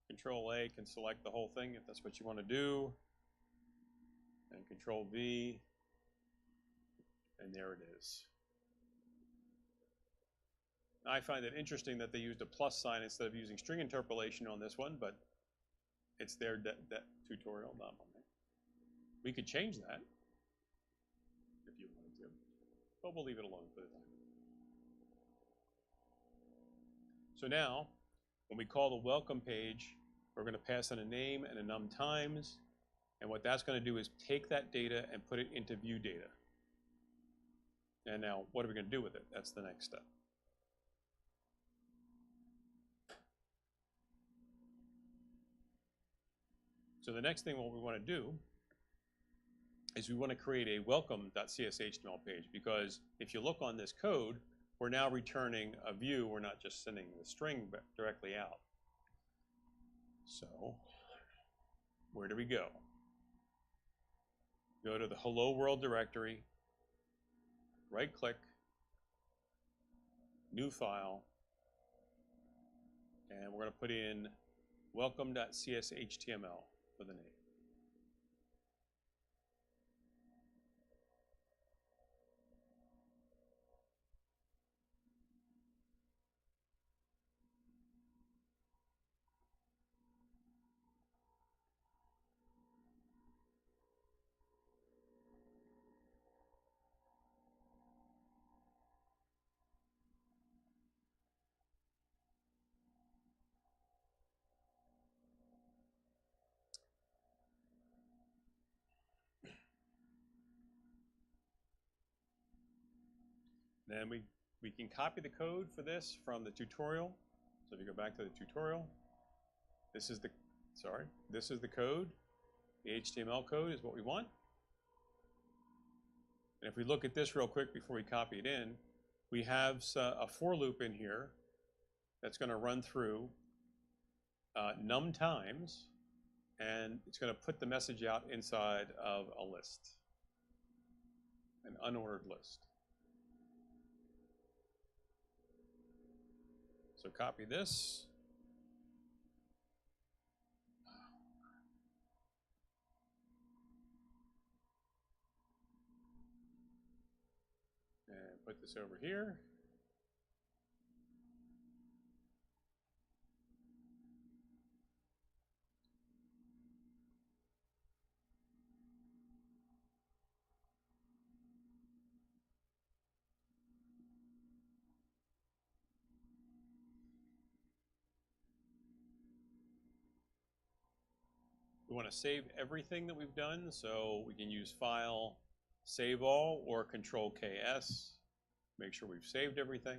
Control A can select the whole thing if that's what you want to do. And Control V. And there it is. I find it interesting that they used a plus sign instead of using string interpolation on this one, but it's their tutorial, not mine. We could change that if you wanted to, but we'll leave it alone for the time. So now, when we call the welcome page, we're going to pass in a name and a num times, and what that's going to do is take that data and put it into view data. And now, what are we going to do with it? That's the next step. So the next thing what we want to do is we want to create a welcome.cshtml page, because if you look on this code, we're now returning a view. We're not just sending the string directly out. So where do we go? Go to the Hello World directory, right-click, new file, and we're going to put in welcome.cshtml for the name. Then we can copy the code for this from the tutorial. So if you go back to the tutorial, this is the code. The HTML code is what we want. And if we look at this real quick before we copy it in, we have a for loop in here that's going to run through num times, and it's going to put the message out inside of a list, an unordered list. So copy this. And put this over here. We want to save everything that we've done, so we can use File, Save All, or Control KS. Make sure we've saved everything.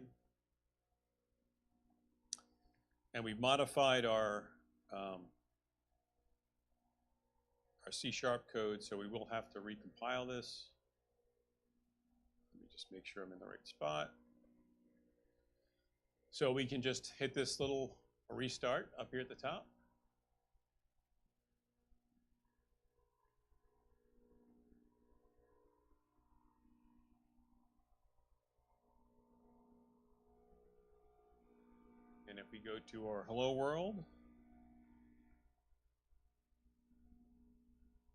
And we've modified our C# code, so we will have to recompile this. Let me just make sure I'm in the right spot. So we can just hit this little restart up here at the top. And if we go to our hello world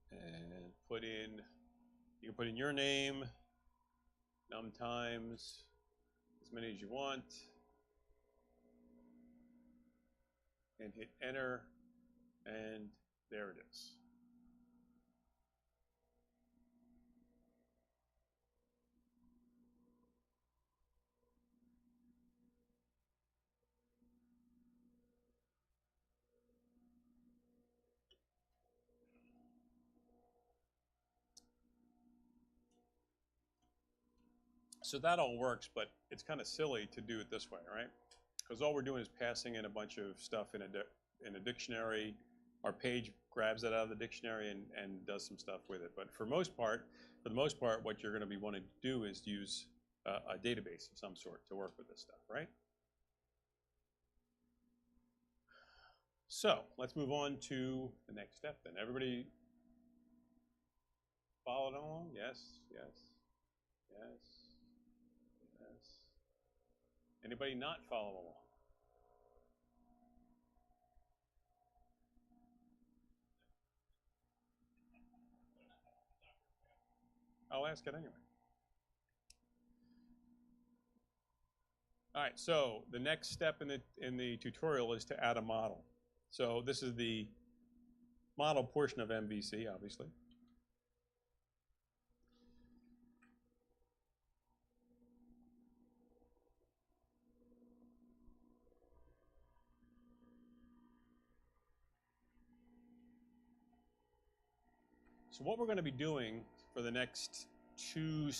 and you can put in your name, num times, as many as you want, and hit enter, and there it is. So that all works, but it's kind of silly to do it this way, right? Because all we're doing is passing in a bunch of stuff in a dictionary. Our page grabs that out of the dictionary and does some stuff with it. But for the most part, what you're going to be wanting to do is use a database of some sort to work with this stuff, right? So let's move on to the next step then. Everybody followed along? Yes, yes, yes. Anybody not follow along? I'll ask it anyway. All right, so the next step in the tutorial is to add a model. So this is the model portion of MVC, obviously. So what we're going to be doing for the next two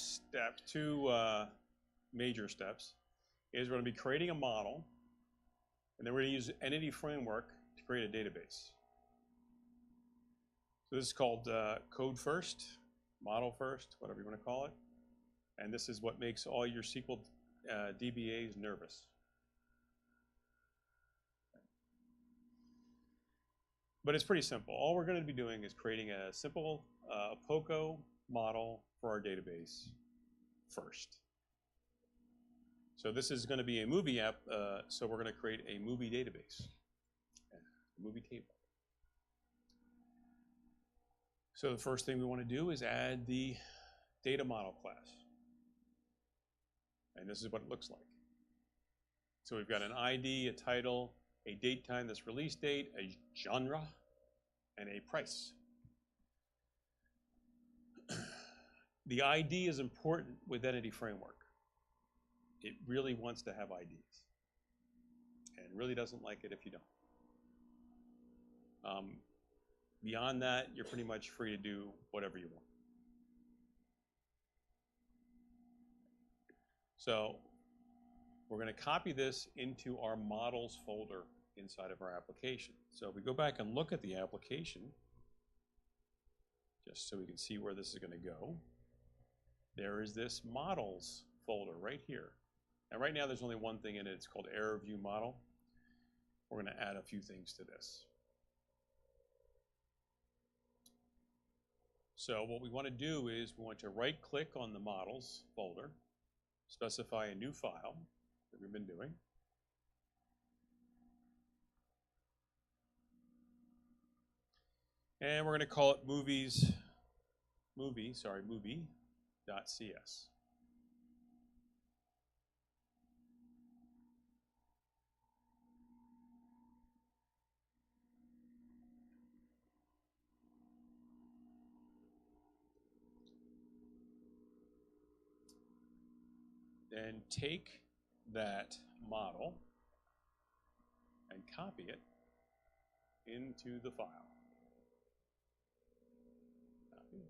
major steps is we're going to be creating a model, and then we're going to use Entity Framework to create a database. So this is called code first, model first, whatever you want to call it. And this is what makes all your SQL DBAs nervous. But it's pretty simple. All we're going to be doing is creating a simple POCO model for our database first. So this is going to be a movie app, so we're going to create a movie database, a movie table. So the first thing we want to do is add the data model class. And this is what it looks like. So we've got an ID, a title, a date time, this release date, a genre, and a price. The ID is important with Entity Framework. It really wants to have IDs, and really doesn't like it if you don't. Beyond that, you're pretty much free to do whatever you want. So we're going to copy this into our models folder inside of our application. So if we go back and look at the application, just so we can see where this is going to go, there is this models folder right here. And right now there's only one thing in it. It's called Error View Model. We're going to add a few things to this. So what we want to do is we want to right-click on the models folder, specify a new file that we've been doing. And we're going to call it movie.cs. Then take that model and copy it into the file. Copy.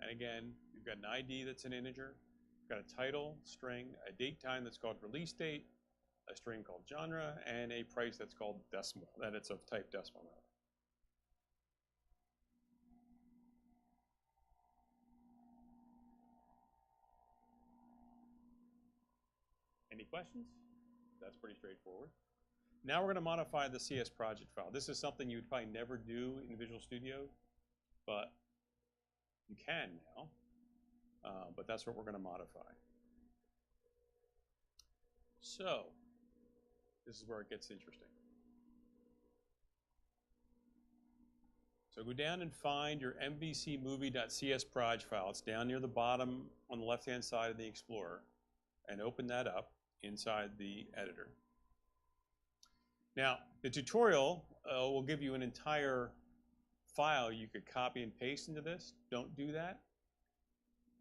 And again, you've got an ID that's an integer, you've got a title, string, a date time that's called release date, a string called genre, and a price that's called decimal, that it's of type decimal. Any questions? That's pretty straightforward. Now we're going to modify the CS project file. This is something you would probably never do in Visual Studio, but you can now, but that's what we're going to modify. So, this is where it gets interesting. So go down and find your mvcmovie.cs project file. It's down near the bottom on the left-hand side of the Explorer, and open that up inside the editor. Now, the tutorial will give you an entire file you could copy and paste into this. Don't do that.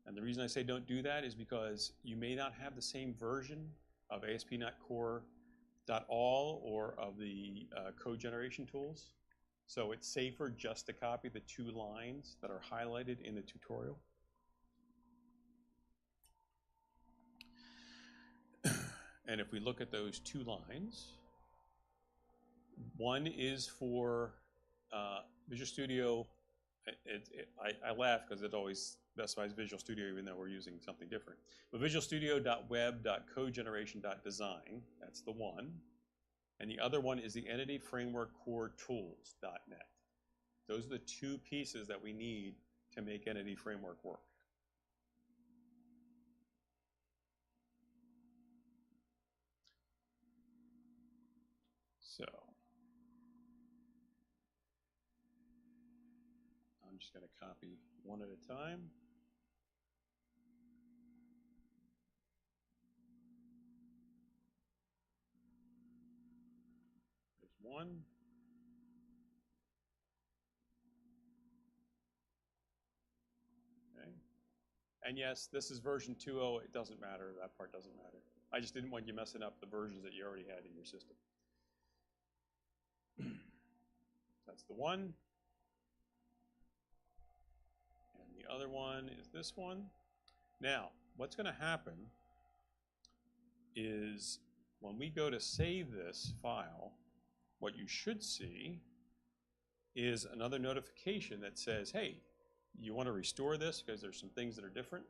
And the reason I say don't do that is because you may not have the same version of ASP.NET Core.all or of the code generation tools. So it's safer just to copy the 2 lines that are highlighted in the tutorial. And if we look at those 2 lines, one is for Visual Studio. I laugh because it always specifies Visual Studio even though we're using something different. But Visual Studio.web.codegeneration.design, that's the one. And the other one is the Entity Framework Core Tools.net. Those are the 2 pieces that we need to make Entity Framework work. So I'm just going to copy one at a time. There's one. Okay. And yes, this is version 2.0. It doesn't matter. That part doesn't matter. I just didn't want you messing up the versions that you already had in your system. That's the one. And the other one is this one. Now, what's going to happen is when we go to save this file, what you should see is another notification that says, hey, you want to restore this because there's some things that are different.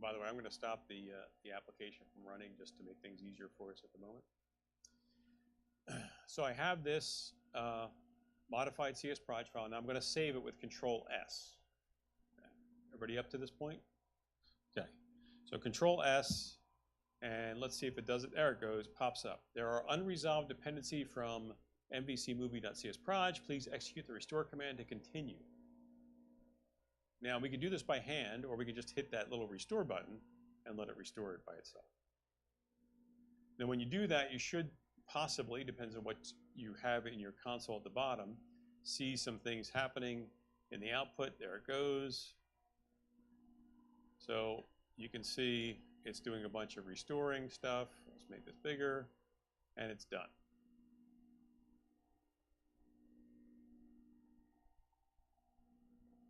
By the way, I'm going to stop the application from running just to make things easier for us at the moment. So I have this modified CS project file, and I'm going to save it with Control S. Everybody up to this point? Okay. So Control S, and let's see if it does it. There it goes, pops up. There are unresolved dependency from mvcmovie.csproj. Please execute the restore command to continue. Now we can do this by hand, or we can just hit that little restore button and let it restore it by itself. Now when you do that, you should possibly, depends on what you have in your console at the bottom, see some things happening in the output. There it goes. So you can see it's doing a bunch of restoring stuff. Let's make this bigger, and it's done.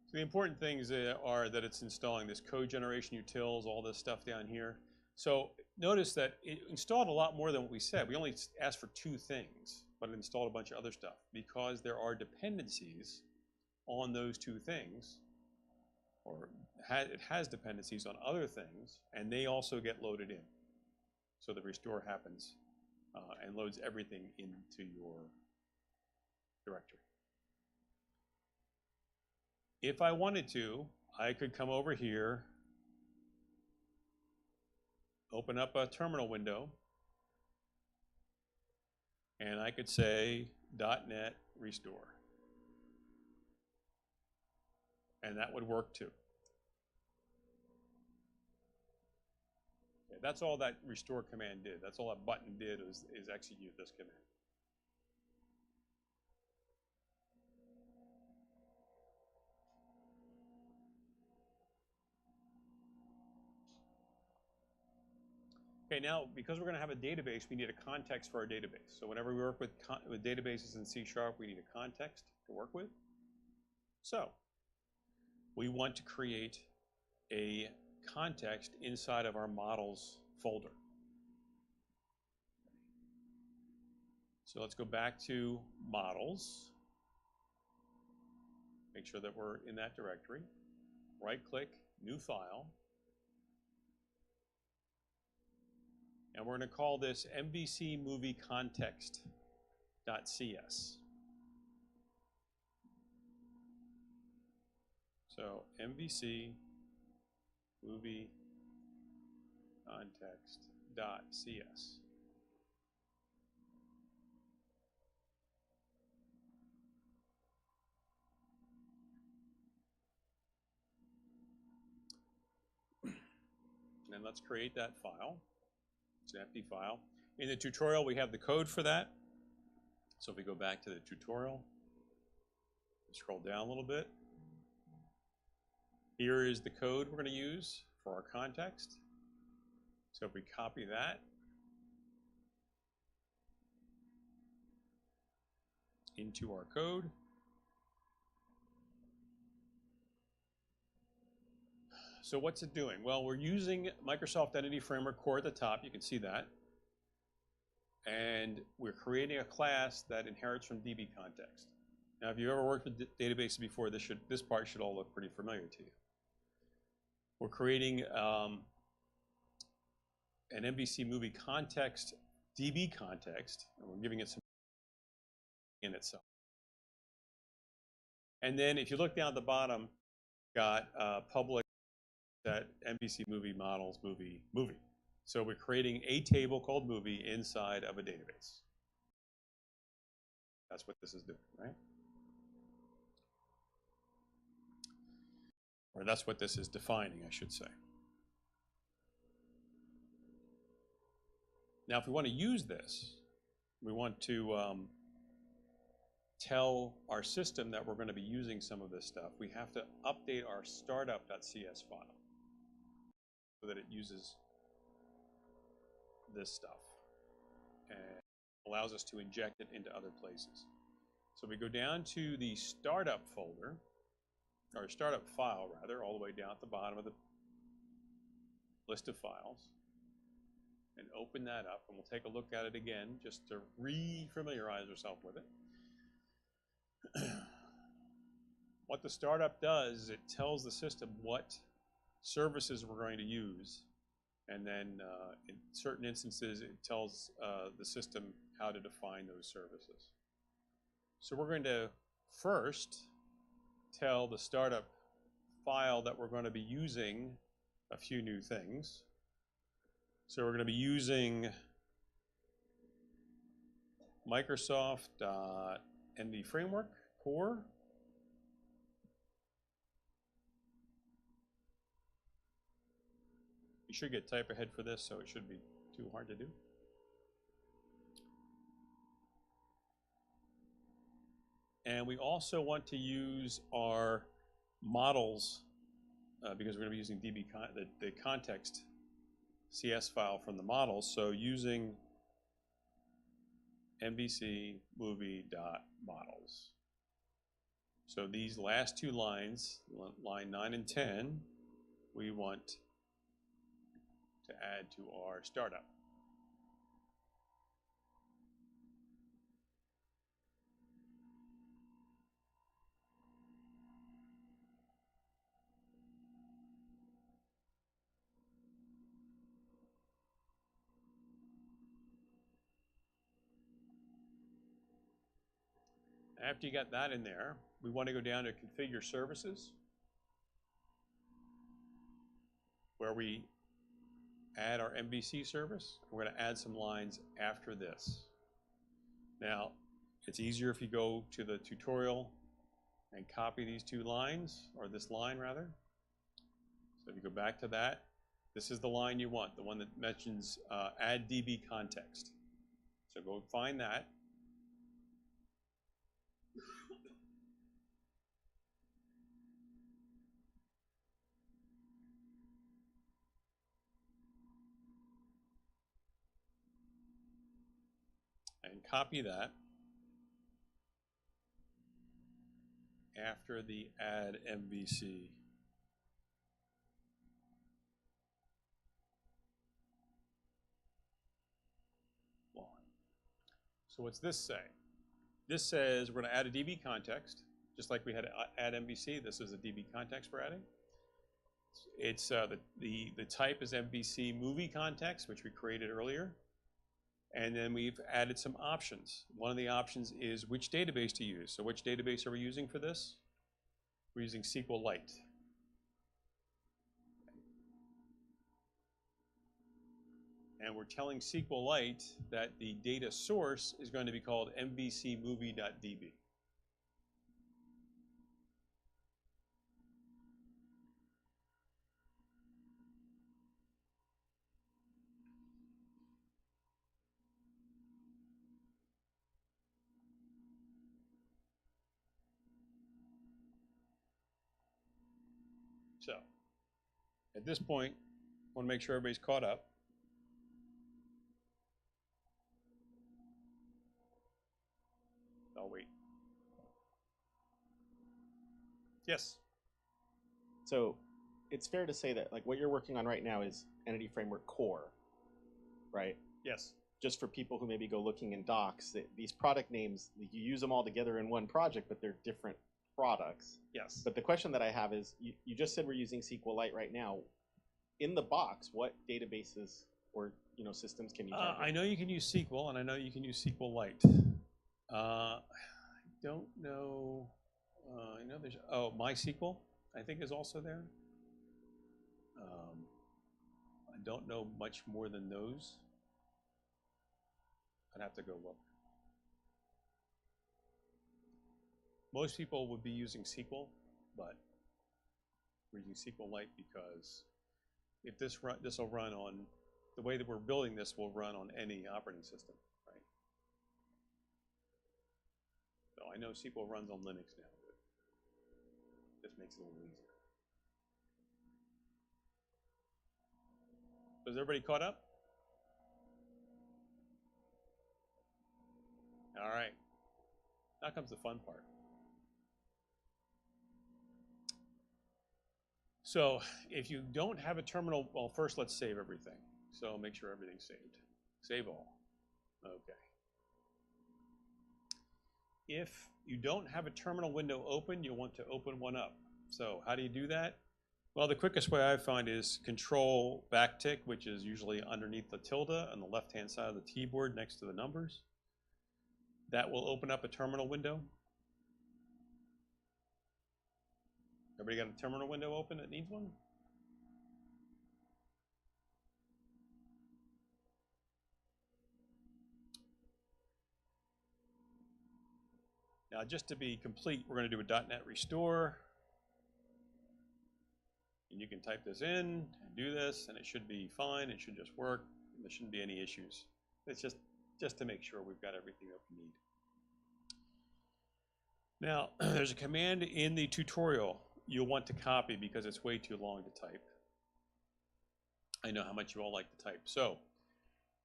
So the important things are that it's installing this code generation utils, all this stuff down here. So notice that it installed a lot more than what we said. We only asked for 2 things, but it installed a bunch of other stuff because there are dependencies on those 2 things, or it has dependencies on other things, and they also get loaded in. So the restore happens and loads everything into your directory. If I wanted to, I could come over here, open up a terminal window, and I could say .NET restore. And that would work too. Okay, that's all that restore command did. That's all that button did is execute this command. Okay, now because we're going to have a database, we need a context for our database. So whenever we work with databases in C#, we need a context to work with. So we want to create a context inside of our models folder. So let's go back to models. Make sure that we're in that directory. Right-click, new file. And we're going to call this MVC movie context.cs. So MVC movie context.cs. And then let's create that file. It's an empty file. In the tutorial, we have the code for that. So if we go back to the tutorial, scroll down a little bit. Here is the code we're going to use for our context. So if we copy that into our code, so what's it doing? Well, we're using Microsoft Entity Framework Core at the top. You can see that. And we're creating a class that inherits from DB context. Now, if you've ever worked with databases before, this part should all look pretty familiar to you. We're creating an MVC movie context, DB context, and we're giving it some in itself. And then if you look down at the bottom, got public that MVC movie models movie. So we're creating a table called movie inside of a database. That's what this is doing, right? Or that's what this is defining, I should say. Now, if we want to use this, we want to tell our system that we're going to be using some of this stuff. We have to update our startup.cs file so that it uses this stuff and allows us to inject it into other places. So we go down to the startup folder, or startup file rather, all the way down at the bottom of the list of files, and open that up, and we'll take a look at it again just to re-familiarize ourselves with it. What the startup does is it tells the system what services we're going to use, and then in certain instances it tells the system how to define those services. So we're going to first tell the startup file that we're going to be using a few new things. So we're going to be using Microsoft.NV Framework Core. You should get type ahead for this, so it shouldn't be too hard to do. And we also want to use our models because we're going to be using the context CS file from the models. So using MVC movie.models. So these last two lines, line 9 and 10, we want to add to our startup. After you got that in there, we want to go down to configure services, where we add our MVC service. We're going to add some lines after this. Now, it's easier if you go to the tutorial and copy these two lines, or this line rather. So if you go back to that, this is the line you want, the one that mentions add DB context. So go find that. And copy that after the add MVC. Line. So what's this say? This says we're going to add a DB context, just like we had to add MVC. This is a DB context we're adding. It's the type is MVC movie context, which we created earlier. And then we've added some options. One of the options is which database to use. So which database are we using for this? We're using SQLite. And we're telling SQLite that the data source is going to be called mvcmovie.db. So, at this point, I want to make sure everybody's caught up. I'll wait. Yes? So it's fair to say that like what you're working on right now is Entity Framework Core, right? Yes. Just for people who maybe go looking in docs, these product names, you use them all together in one project, but they're different products. Yes. But the question that I have is, you just said we're using SQLite right now. In the box, what databases or systems can you target? I know you can use SQL, and I know you can use SQLite. I don't know. I know there's MySQL. I think is also there. I don't know much more than those. I'd have to go look. Most people would be using SQL, but we're using SQLite because if this will run on the way that we're building this will run on any operating system, right? So I know SQL runs on Linux now, but this makes it a little easier. So is everybody caught up? All right. Now comes the fun part. So if you don't have a terminal, well, first let's save everything. So make sure everything's saved. Save all. Okay. If you don't have a terminal window open, you'll want to open one up. So how do you do that? Well, the quickest way I find is Control backtick, which is usually underneath the tilde on the left-hand side of the keyboard next to the numbers. That will open up a terminal window. Everybody got a terminal window open that needs one? Now, just to be complete, we're going to do a .NET restore. And you can type this in and do this, and it should be fine. It should just work. There shouldn't be any issues. It's just to make sure we've got everything that we need. Now, there's a command in the tutorial you'll want to copy because it's way too long to type. I know how much you all like to type. So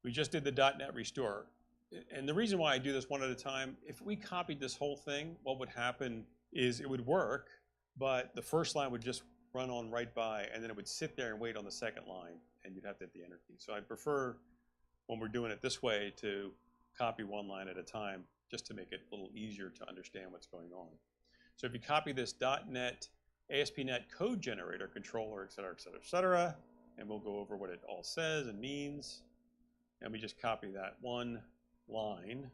we just did the .NET restore. And the reason why I do this one at a time, if we copied this whole thing, what would happen is it would work, but the first line would just run on right by, and then it would sit there and wait on the second line, and you'd have to hit the enter key. So I prefer, when we're doing it this way, to copy one line at a time, just to make it a little easier to understand what's going on. So if you copy this .NET ASP.NET code generator, controller, et cetera, et cetera, et cetera, and we'll go over what it all says and means, and we just copy that one line,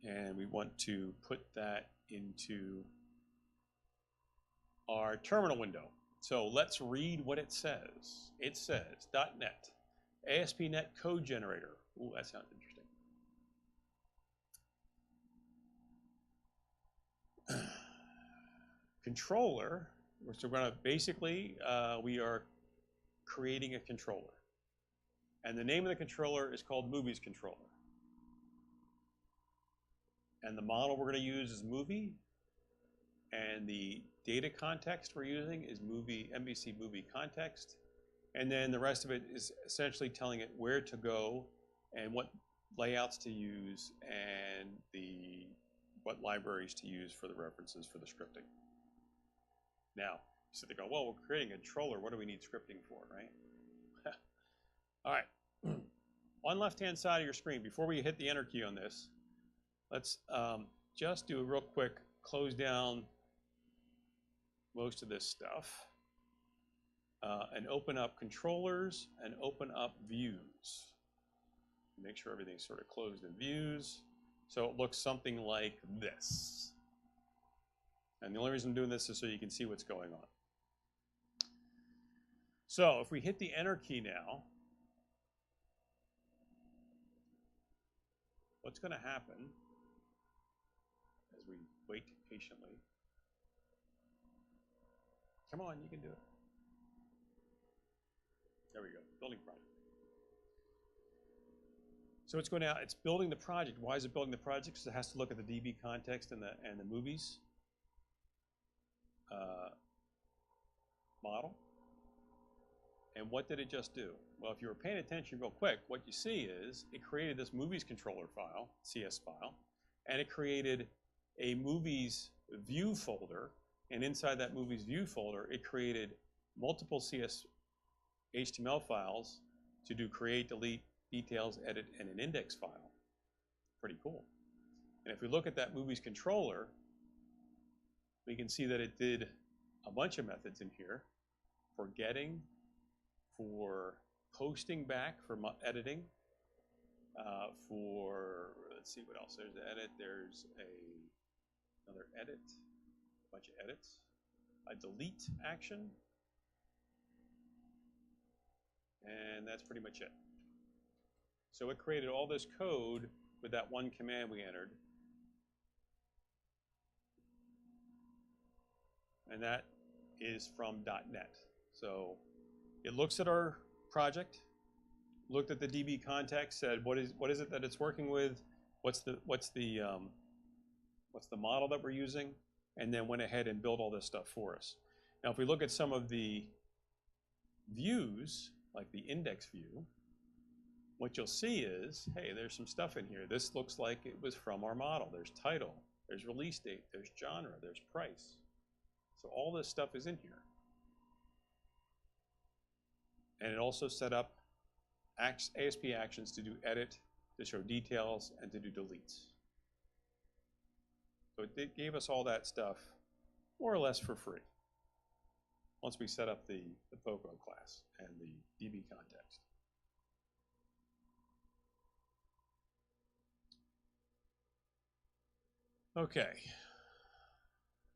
and we want to put that into our terminal window. So let's read what it says. It says .NET ASP.NET code generator. Ooh, that sounds interesting. Controller. So we're going to basically, we are creating a controller. And the name of the controller is called Movies Controller. And the model we're going to use is movie. And the data context we're using is MVC movie context. And then the rest of it is essentially telling it where to go and what layouts to use and what libraries to use for the references for the scripting. Now, so they go, well, we're creating a controller. What do we need scripting for, right? All right. On left-hand side of your screen, before we hit the enter key on this, let's just do a real quick close down most of this stuff and open up controllers and open up views. Make sure everything's sort of closed in views. So it looks something like this. And the only reason I'm doing this is so you can see what's going on. So if we hit the enter key now, what's going to happen as we wait patiently? Come on, you can do it. There we go, building project. So it's going out, it's building the project. Why is it building the project? Because it has to look at the DB context and the movies model. And what did it just do? Well, if you were paying attention real quick, what you see is it created this movies controller file, CS file, and it created a movies view folder. And inside that movies view folder, it created multiple CS HTML files to do create, delete, details, edit, and an index file. Pretty cool. And if we look at that movies controller, we can see that it did a bunch of methods in here for getting, for posting back, for editing, for, let's see what else. There's the edit, there's another edit, a bunch of edits, a delete action, and that's pretty much it. So it created all this code with that one command we entered. And that is from .NET. So it looks at our project, looked at the DB context, said what is it that it's working with, what's the model that we're using, and then went ahead and built all this stuff for us. Now, if we look at some of the views, like the index view, what you'll see is, hey, there's some stuff in here. This looks like it was from our model. There's title, there's release date, there's genre, there's price. So all this stuff is in here. And it also set up ASP actions to do edit, to show details, and to do deletes. So it gave us all that stuff more or less for free once we set up the POCO class and the DB context. Okay,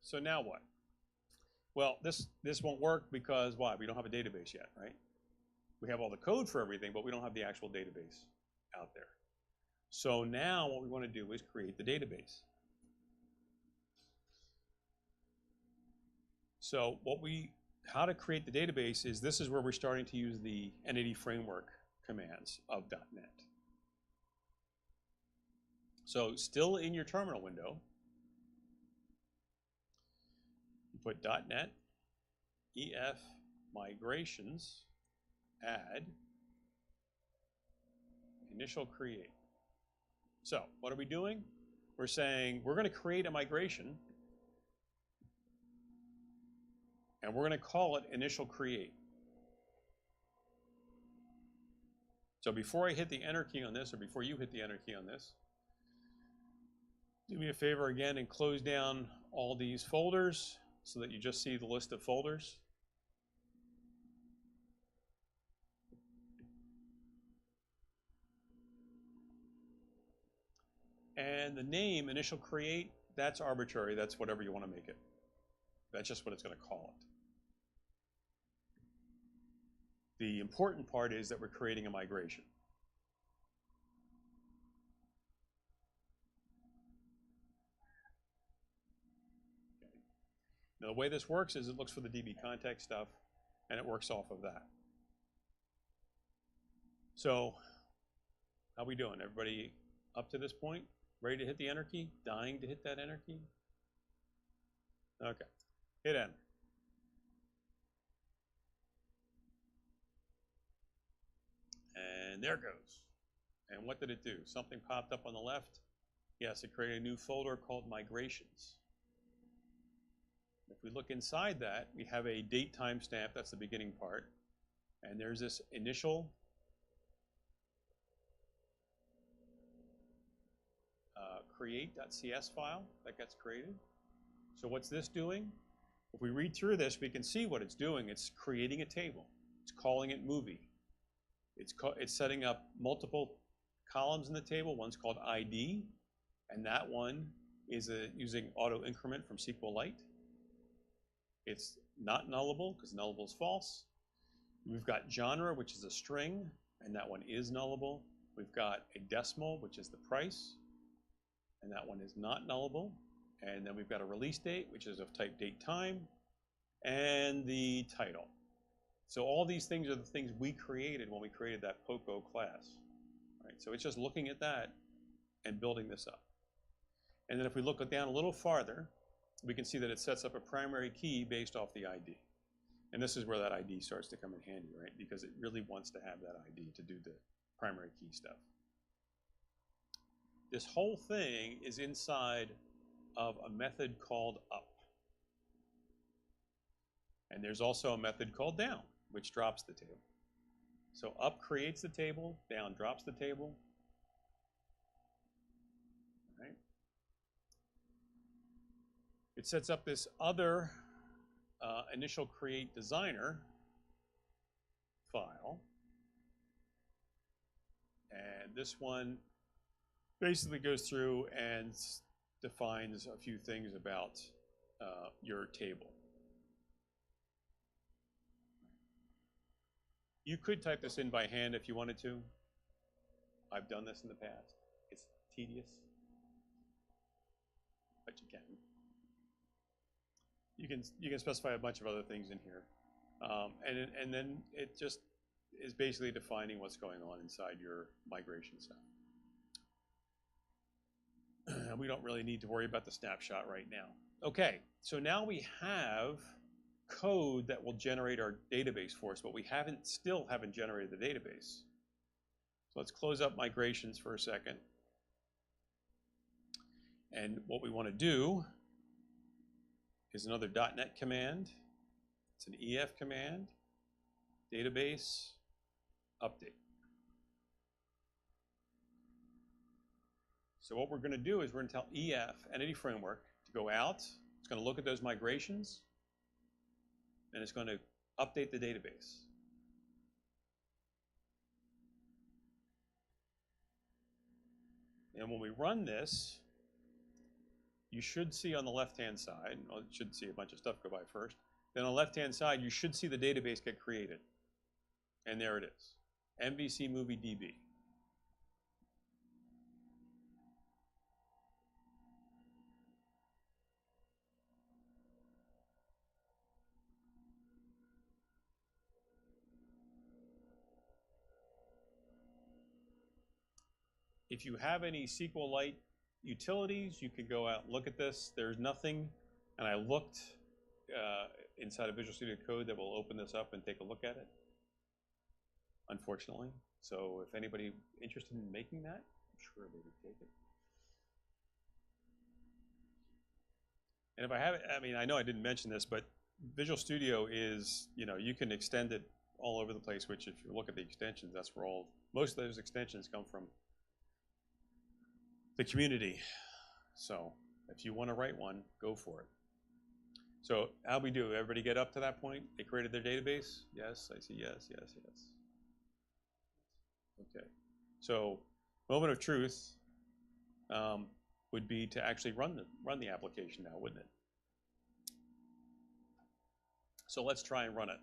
so now what? Well, this won't work because why? We don't have a database yet, right? We have all the code for everything, but we don't have the actual database out there. So now what we want to do is create the database. So how to create the database is this is where we're starting to use the entity framework commands of .NET. So still in your terminal window, you put .NET EF migrations add initial create. So what are we doing? We're saying we're going to create a migration and we're going to call it initial create. So before I hit the enter key on this, or before you hit the enter key on this, do me a favor again and close down all these folders so that you just see the list of folders. And the name, initial create, that's arbitrary. That's whatever you want to make it. That's just what it's going to call it. The important part is that we're creating a migration. Okay. Now, the way this works is it looks for the DB context stuff, and it works off of that. So, how we doing? Everybody up to this point? Ready to hit the enter key? Dying to hit that enter key? Okay. Hit enter. And there it goes. And what did it do? Something popped up on the left. Yes, it created a new folder called migrations. If we look inside that, we have a date timestamp. That's the beginning part. And there's this initial create.cs file that gets created. So what's this doing? If we read through this, we can see what it's doing. It's creating a table. It's calling it movie. It's setting up multiple columns in the table. One's called ID, and that one is using auto increment from SQLite. It's not nullable because nullable is false. We've got genre, which is a string, and that one is nullable. We've got a decimal, which is the price, and that one is not nullable. And then we've got a release date, which is of type date time, and the title. So all these things are the things we created when we created that POCO class. Right? So it's just looking at that and building this up. And then if we look down a little farther, we can see that it sets up a primary key based off the ID. And this is where that ID starts to come in handy, right? Because it really wants to have that ID to do the primary key stuff. This whole thing is inside of a method called up. And there's also a method called down, which drops the table. So up creates the table, down drops the table. Right? It sets up this other initial create designer file. And this one basically goes through and defines a few things about your table. You could type this in by hand if you wanted to. I've done this in the past. It's tedious, but you can. You can specify a bunch of other things in here, and then it just is basically defining what's going on inside your migration stuff. We don't really need to worry about the snapshot right now. Okay, so now we have code that will generate our database for us, but we still haven't generated the database. So let's close up migrations for a second. And what we want to do is another .NET command. It's an EF command, database, update. So what we're going to do is we're going to tell EF, Entity Framework, to go out. It's going to look at those migrations, and it's going to update the database. And when we run this, you should see on the left-hand side, well, you should see a bunch of stuff go by first. Then on the left-hand side, you should see the database get created. And there it is, MVC Movie DB. If you have any SQLite utilities, you could go out and look at this. There's nothing, and I looked inside of Visual Studio Code that will open this up and take a look at it, unfortunately. So if anybody interested in making that, I'm sure they would take it. And if I have, I mean, I know I didn't mention this, but Visual Studio is, you know, you can extend it all over the place, which if you look at the extensions, that's where most of those extensions come from the community. So if you want to write one, go for it. So how'd we do? Everybody get up to that point? They created their database? Yes, I see yes, yes, yes. Okay. So moment of truth would be to actually run the application now, wouldn't it? So let's try and run it.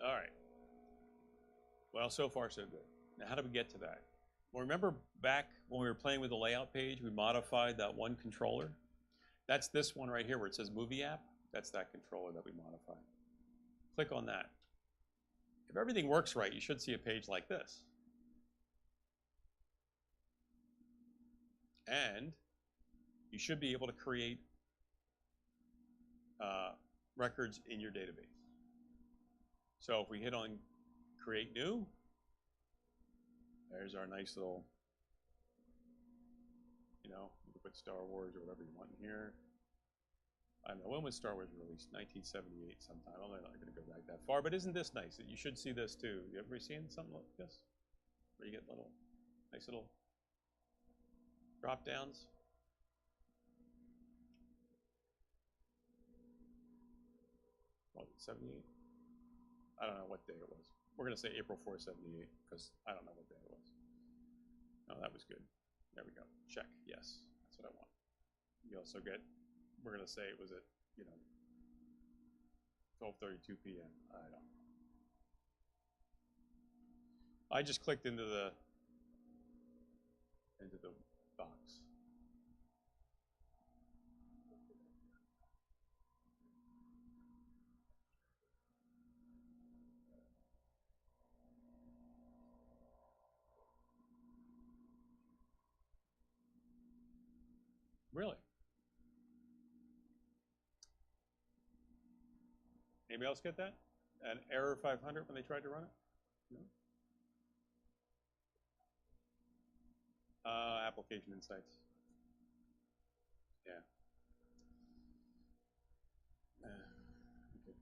All right. Well, so far so good. Now, how do we get to that? Well, remember back when we were playing with the layout page, we modified that one controller? That's this one right here where it says Movie App. That's that controller that we modified. Click on that. If everything works right, you should see a page like this. And you should be able to create records in your database. So if we hit on Create New, there's our nice little, you know, you can put Star Wars or whatever you want in here. I don't know, when was Star Wars released? 1978 sometime. I'm not going to go back that far, but isn't this nice? You should see this too. You ever seen something like this? Where you get nice little drop downs? What, 78? I don't know what day it was. We're going to say April 4, 78, because I don't know what day it was. Oh, that was good. There we go. Check. Yes. That's what I want. You also get, we're going to say it was at, you know, 12:32 p.m. I don't know. I just clicked into the box. Really? Anybody else get that? An error 500 when they tried to run it? No? Application Insights. Yeah. Okay.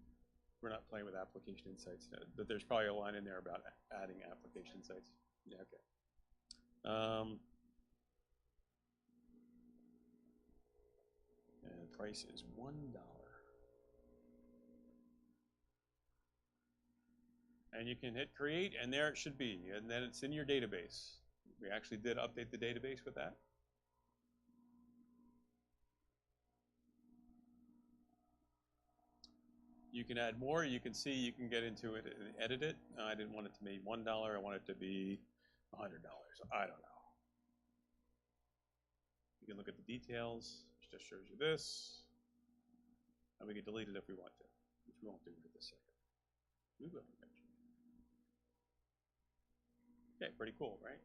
We're not playing with Application Insights, but there's probably a line in there about adding Application Insights. Yeah, okay. And the price is $1. And you can hit create, and there it should be, and then it's in your database. We actually did update the database with that. You can add more. You can see you can get into it and edit it. I didn't want it to be $1. I want it to be $100. I don't know. You can look at the details. It just shows you this. And we can delete it if we want to, which we won't do for this second. We will eventually. Okay, pretty cool, right?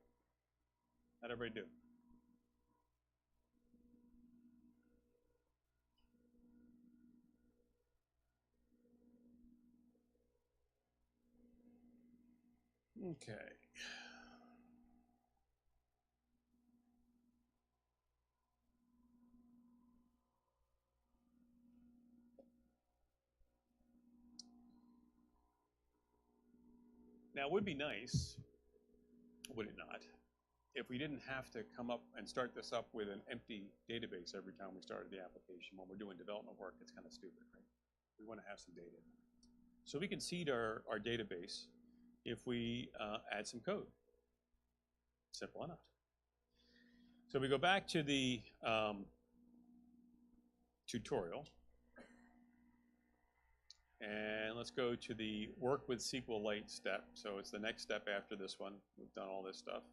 How'd everybody do? Okay. Now, it would be nice, would it not, if we didn't have to come up and start this up with an empty database every time we started the application. When we're doing development work, it's kind of stupid, right? We want to have some data. So we can seed our database if we add some code. Simple enough. So we go back to the tutorial. And let's go to the work with SQLite step. So it's the next step after this one. We've done all this stuff.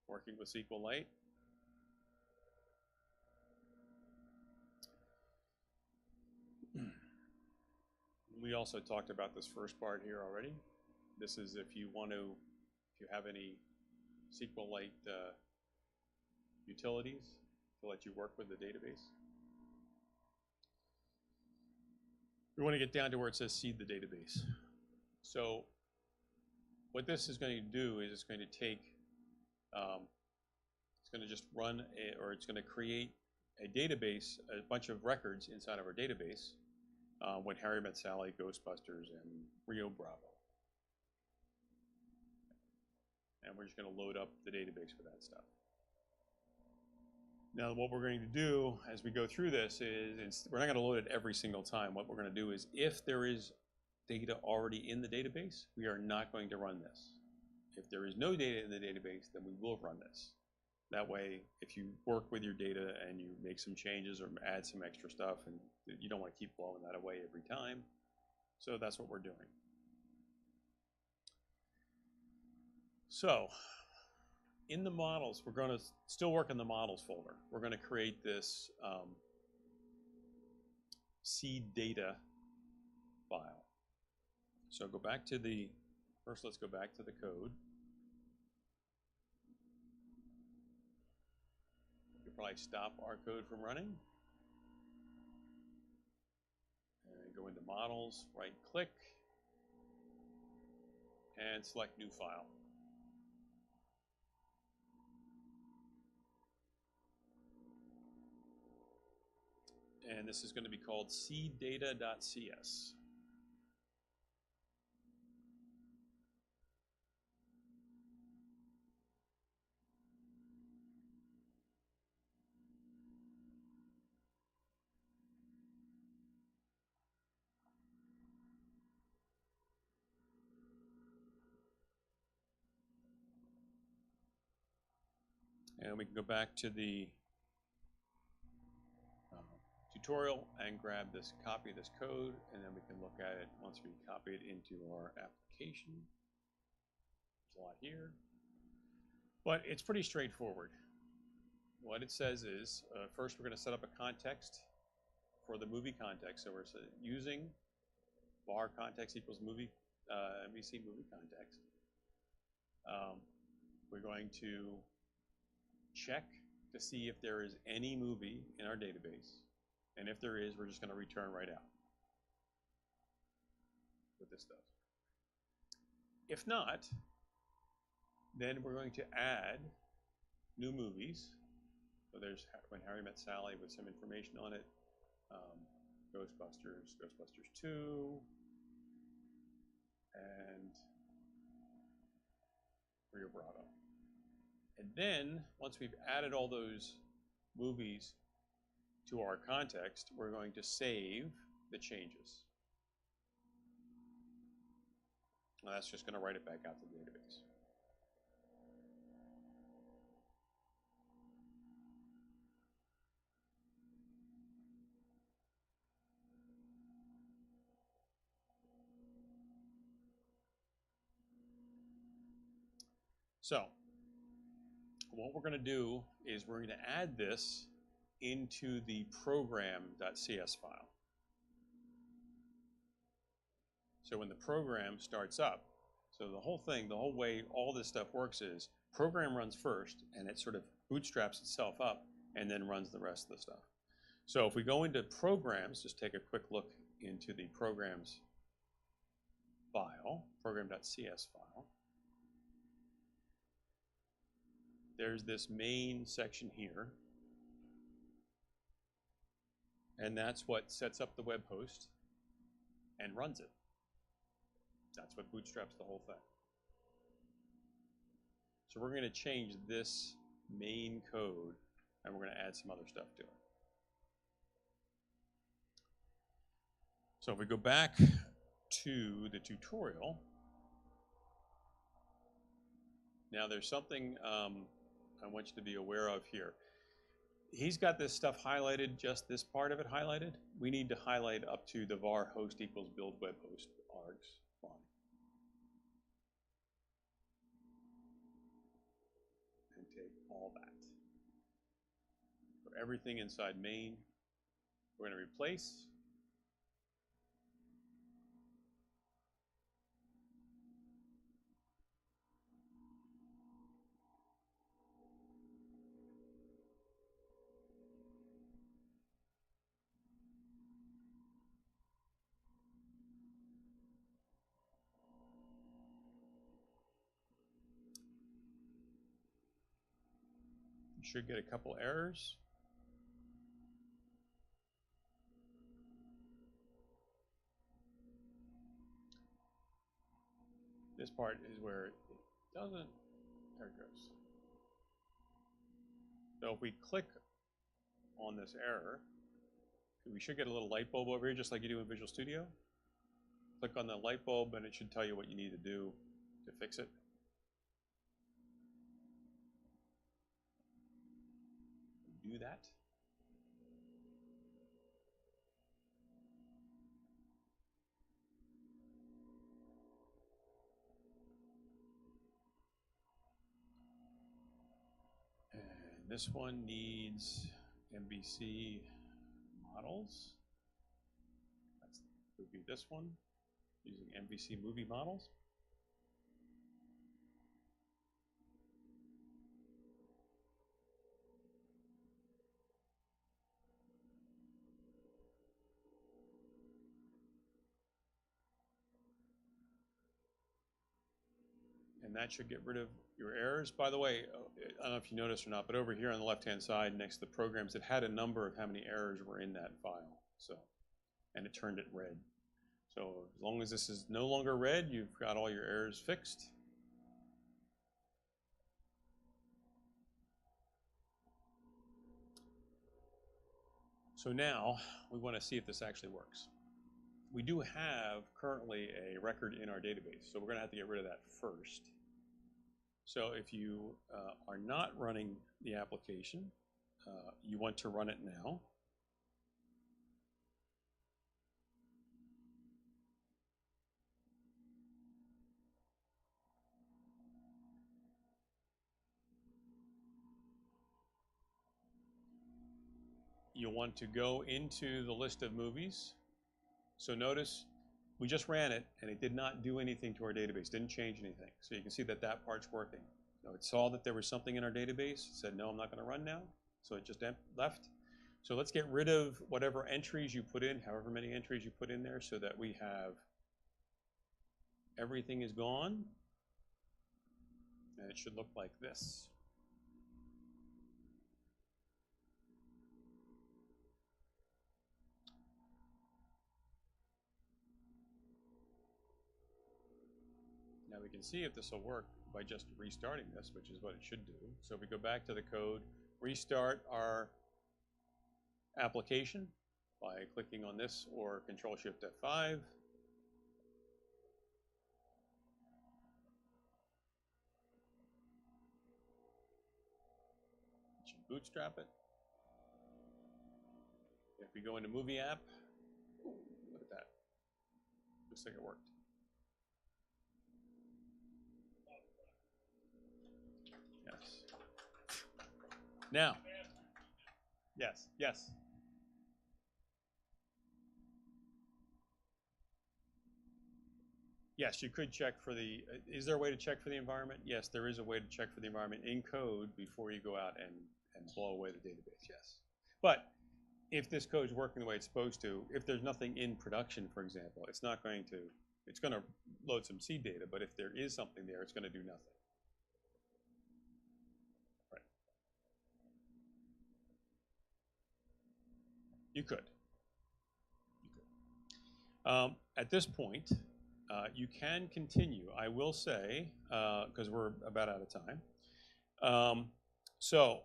Working with SQLite. We also talked about this first part here already. This is if you want to, if you have any SQLite utilities to let you work with the database. We want to get down to where it says seed the database. So what this is going to do is it's going to take, it's going to just run, or it's going to create a database, a bunch of records inside of our database when Harry Met Sally, Ghostbusters, and Rio Bravo. And we're just going to load up the database for that stuff. Now, what we're going to do as we go through this is we're not going to load it every single time. What we're going to do is if there is data already in the database, we are not going to run this. If there is no data in the database, then we will run this. That way, if you work with your data and you make some changes or add some extra stuff, and you don't want to keep blowing that away every time. So that's what we're doing. So in the models, we're going to still work in the models folder. We're going to create this seed data file. So go back to the, first let's go back to the code. You'll probably stop our code from running. And go into models, right click, and select new file. And this is going to be called seeddata.cs. And we can go back to the tutorial and grab this, copy of this code, and then we can look at it once we copy it into our application. There's a lot here, but it's pretty straightforward. What it says is, first we're going to set up a context for the movie context. So we're using var context equals movie, MVC movie context. We're going to check to see if there is any movie in our database. And if there is, we're just going to return right out with this stuff. If not, then we're going to add new movies. So there's When Harry Met Sally with some information on it. Ghostbusters, Ghostbusters 2, and Rio Bravo. And then, once we've added all those movies to our context, we're going to save the changes. Now that's just going to write it back out to the database. So, what we're going to do is we're going to add this into the program.cs file. So when the program starts up, so the whole thing, the whole way all this stuff works is program runs first and it sort of bootstraps itself up and then runs the rest of the stuff. So if we go into programs, just take a quick look into the programs file, program.cs file. There's this main section here. And that's what sets up the web host and runs it. That's what bootstraps the whole thing. So we're going to change this main code, and we're going to add some other stuff to it. So if we go back to the tutorial, now there's something I want you to be aware of here. he's got this stuff highlighted, just this part of it highlighted. We need to highlight up to the var host equals build web host args line. And take all that. For everything inside main, we're going to replace. You should get a couple errors. This part is where it doesn't, there it goes. So if we click on this error, we should get a little light bulb over here, just like you do in Visual Studio. Click on the light bulb and it should tell you what you need to do to fix it. Do that. And this one needs MVC models. That would be this one, using MVC movie models. And that should get rid of your errors. By the way, I don't know if you noticed or not, but over here on the left-hand side next to the programs, it had a number of how many errors were in that file. So, and it turned it red. So as long as this is no longer red, you've got all your errors fixed. So now we want to see if this actually works. We do have currently a record in our database, so we're going to have to get rid of that first. So if you are not running the application, you want to run it now. You'll want to go into the list of movies. So notice we just ran it and it did not do anything to our database, didn't change anything. So you can see that that part's working. So it saw that there was something in our database, said no, I'm not going to run now. So it just left. So let's get rid of whatever entries you put in, however many entries you put in there, so that we have everything is gone. And it should look like this. Now we can see if this will work by just restarting this, which is what it should do. So if we go back to the code, restart our application by clicking on this or Control-Shift F5. It should bootstrap it. If we go into Movie App, look at that. Looks like it worked. Yes. Now, yes. Yes, you could check for the, is there a way to check for the environment? Yes, there is a way to check for the environment in code before you go out and blow away the database, yes. But if this code is working the way it's supposed to, if there's nothing in production, for example, it's not going to, it's going to load some seed data, but if there is something there, it's going to do nothing. Right. You could. At this point, you can continue. I will say, because we're about out of time. So,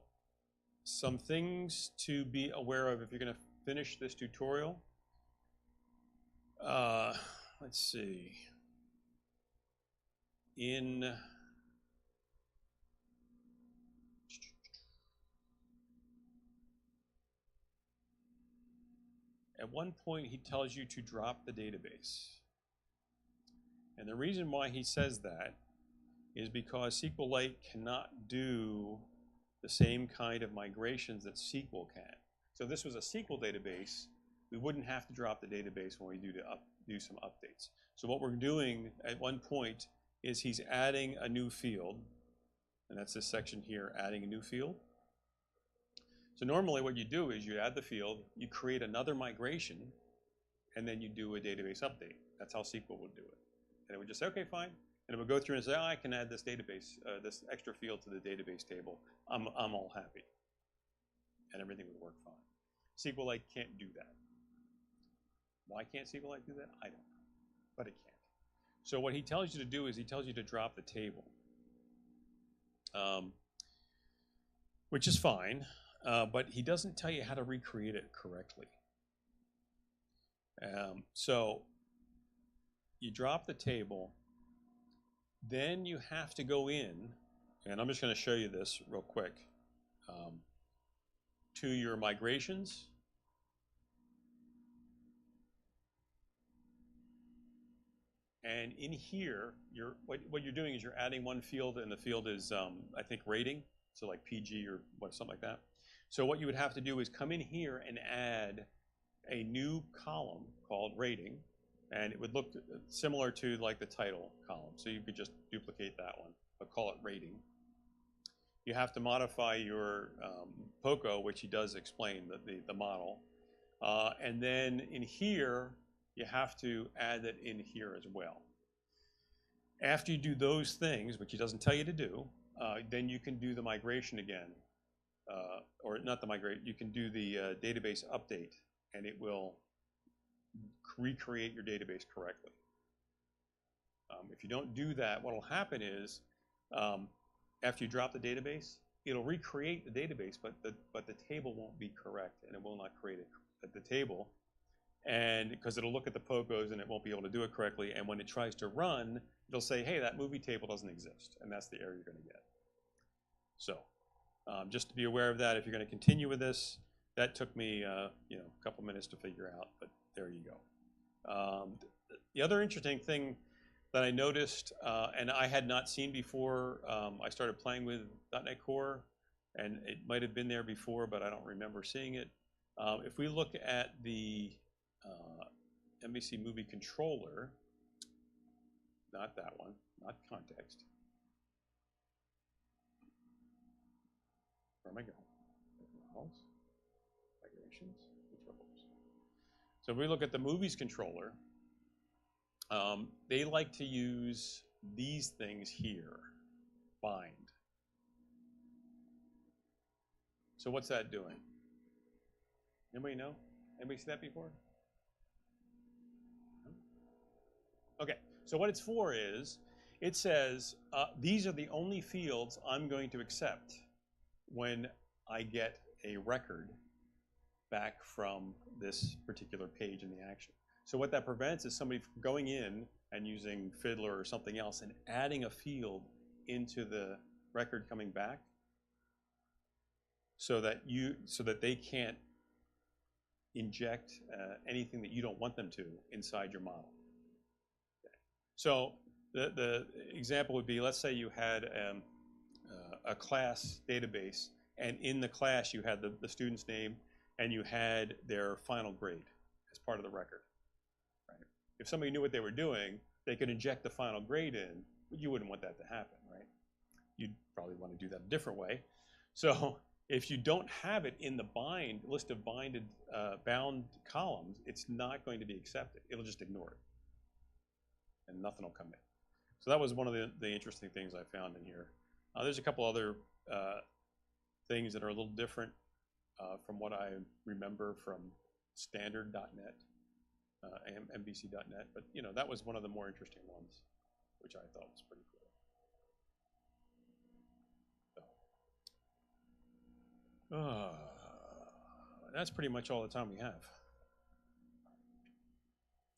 some things to be aware of if you're going to finish this tutorial. Let's see. at one point he tells you to drop the database. And the reason why he says that is because SQLite cannot do the same kind of migrations that SQL can. So if this was a SQL database, we wouldn't have to drop the database when we do some updates. So what we're doing at one point is he's adding a new field, and that's this section here, adding a new field. So normally what you do is you add the field, you create another migration, and then you do a database update. That's how SQL would do it. And it would just say, okay, fine. And it would go through and say, oh, I can add this database, this extra field to the database table. I'm all happy. And everything would work fine. SQLite can't do that. Why can't SQLite do that? I don't know. But it can't. So what he tells you to do is he tells you to drop the table, which is fine, but he doesn't tell you how to recreate it correctly. So you drop the table, then you have to go in, and I'm just going to show you this real quick, to your migrations. And in here, what you're doing is you're adding one field, and the field is, I think, rating, so like PG or something like that. So what you would have to do is come in here and add a new column called rating, and it would look similar to like the title column. So you could just duplicate that one, but call it rating. You have to modify your POCO, which he does explain, the model. And then in here, you have to add it in here as well. After you do those things, which he doesn't tell you to do, then you can do the migration again. Or not the migrate, you can do the database update, and it will recreate your database correctly. If you don't do that, what will happen is, after you drop the database, it'll recreate the database, but the table won't be correct, and it will not create the table. And because it'll look at the POCOs and it won't be able to do it correctly, and when it tries to run, it'll say, hey, that movie table doesn't exist, and that's the error you're going to get. So just to be aware of that, if you're going to continue with this, that took me a couple minutes to figure out, but there you go. The other interesting thing that I noticed, and I had not seen before, I started playing with .NET Core, and it might have been there before, but I don't remember seeing it. If we look at the MVC Movie Controller, not that one, not context. Where am I going? Migrations, controllers. So if we look at the Movies Controller, they like to use these things here, bind. So what's that doing? Anybody know? Anybody see that before? Okay, so what it's for is, it says, these are the only fields I'm going to accept when I get a record back from this particular page in the action. So what that prevents is somebody from going in and using Fiddler or something else and adding a field into the record coming back so that they can't inject anything that you don't want them to inside your model. So the example would be, let's say you had a class database, and in the class you had the student's name and you had their final grade as part of the record. Right? If somebody knew what they were doing, they could inject the final grade in, but you wouldn't want that to happen, right? You'd probably want to do that a different way. So if you don't have it in the list of bound columns, it's not going to be accepted. It'll just ignore it, and nothing will come in. So that was one of the interesting things I found in here. There's a couple other things that are a little different from what I remember from standard.NET, MVC.NET, but that was one of the more interesting ones, which I thought was pretty cool. So, that's pretty much all the time we have.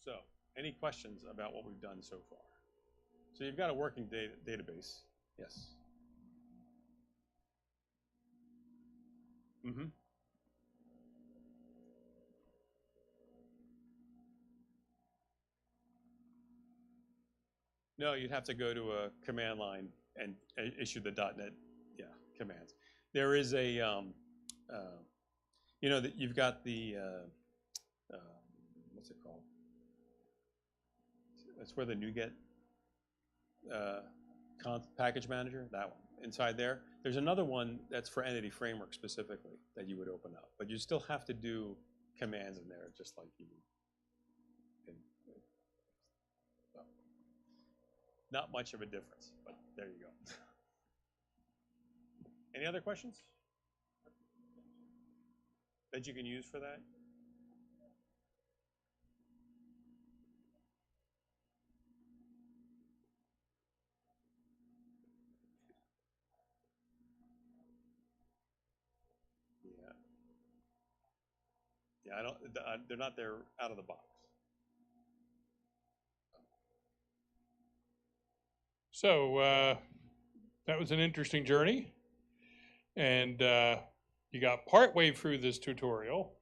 So, any questions about what we've done so far? So you've got a working database. Yes. Mm-hmm. No, you'd have to go to a command line and issue the .NET, commands. There is a, you know, that you've got the, what's it called? That's where the NuGet package manager, that one. Inside there, there's another one that's for Entity Framework specifically that you would open up, but you still have to do commands in there, just like you can. So, not much of a difference, but there you go. Any other questions that you can use for that? Yeah. Yeah, I don't. They're not there out of the box. So that was an interesting journey, and you got partway through this tutorial.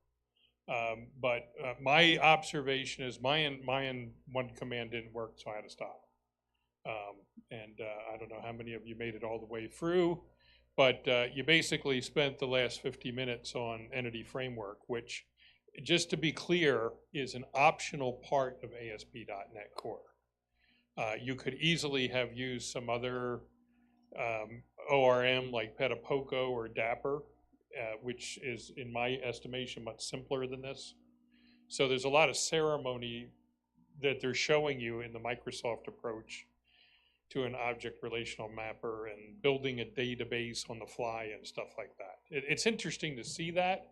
But my observation is my one command didn't work, so I had to stop. I don't know how many of you made it all the way through, but you basically spent the last 50 minutes on Entity Framework, which, just to be clear, is an optional part of ASP.NET Core. You could easily have used some other ORM like Petapoco or Dapper, which is, in my estimation, much simpler than this. So there's a lot of ceremony that they're showing you in the Microsoft approach to an object relational mapper and building a database on the fly and stuff like that. It's interesting to see that,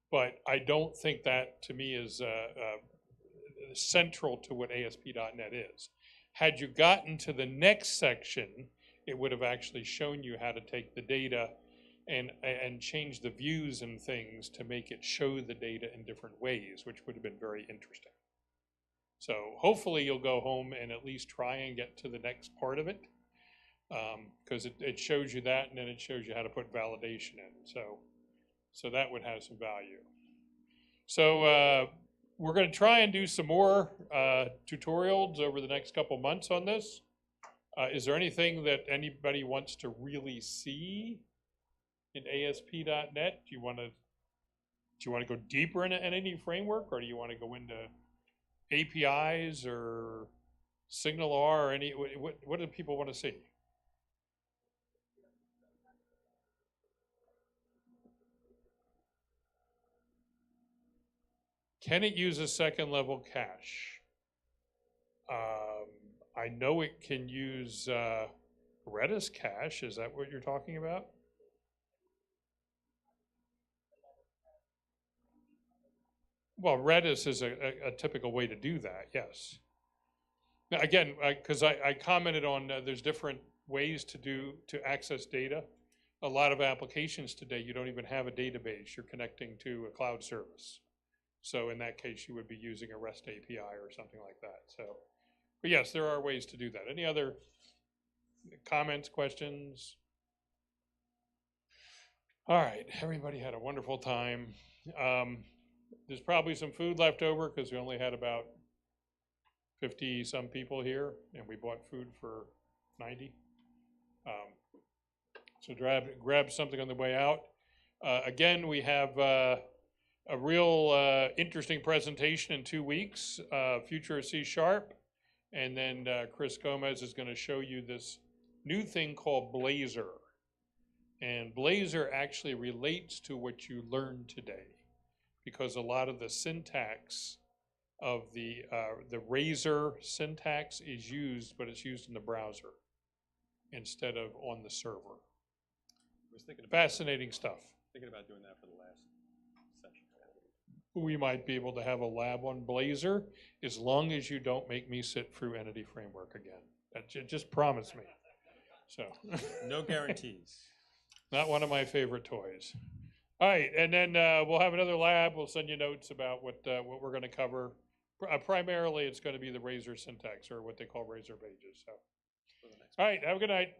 but I don't think that, to me, is central to what ASP.NET is. Had you gotten to the next section, it would have actually shown you how to take the data and change the views and things to make it show the data in different ways, which would have been very interesting. So hopefully you'll go home and at least try and get to the next part of it, because it shows you that, and then it shows you how to put validation in. So that would have some value. So we're going to try and do some more tutorials over the next couple months on this. Is there anything that anybody wants to really see in ASP.NET? Do you want to go deeper into any framework, or do you want to go into APIs or SignalR or any? What do people want to see? Can it use a second level cache? I know it can use Redis cache. Is that what you're talking about? Well, Redis is a typical way to do that, yes. Now, again, because I commented on there's different ways to access data. A lot of applications today, you don't even have a database. You're connecting to a cloud service. So in that case, you would be using a REST API or something like that. So, but yes, there are ways to do that. Any other comments, questions? All right, everybody had a wonderful time. There's probably some food left over because we only had about 50 some people here, and we bought food for 90. So grab something on the way out. Again, we have a real interesting presentation in 2 weeks, Future of C#, and then Chris Gomez is going to show you this new thing called Blazor. And Blazor actually relates to what you learned today, because a lot of the syntax of the Razor syntax is used, but it's used in the browser instead of on the server. I was thinking Fascinating stuff. Thinking about doing that for the last session. We might be able to have a lab on Blazor, as long as you don't make me sit through Entity Framework again. Just promise me. So No guarantees. Not one of my favorite toys. All right, and then we'll have another lab. We'll send you notes about what we're going to cover. Primarily, it's going to be the Razor syntax, or what they call Razor pages. So, all right, have a good night.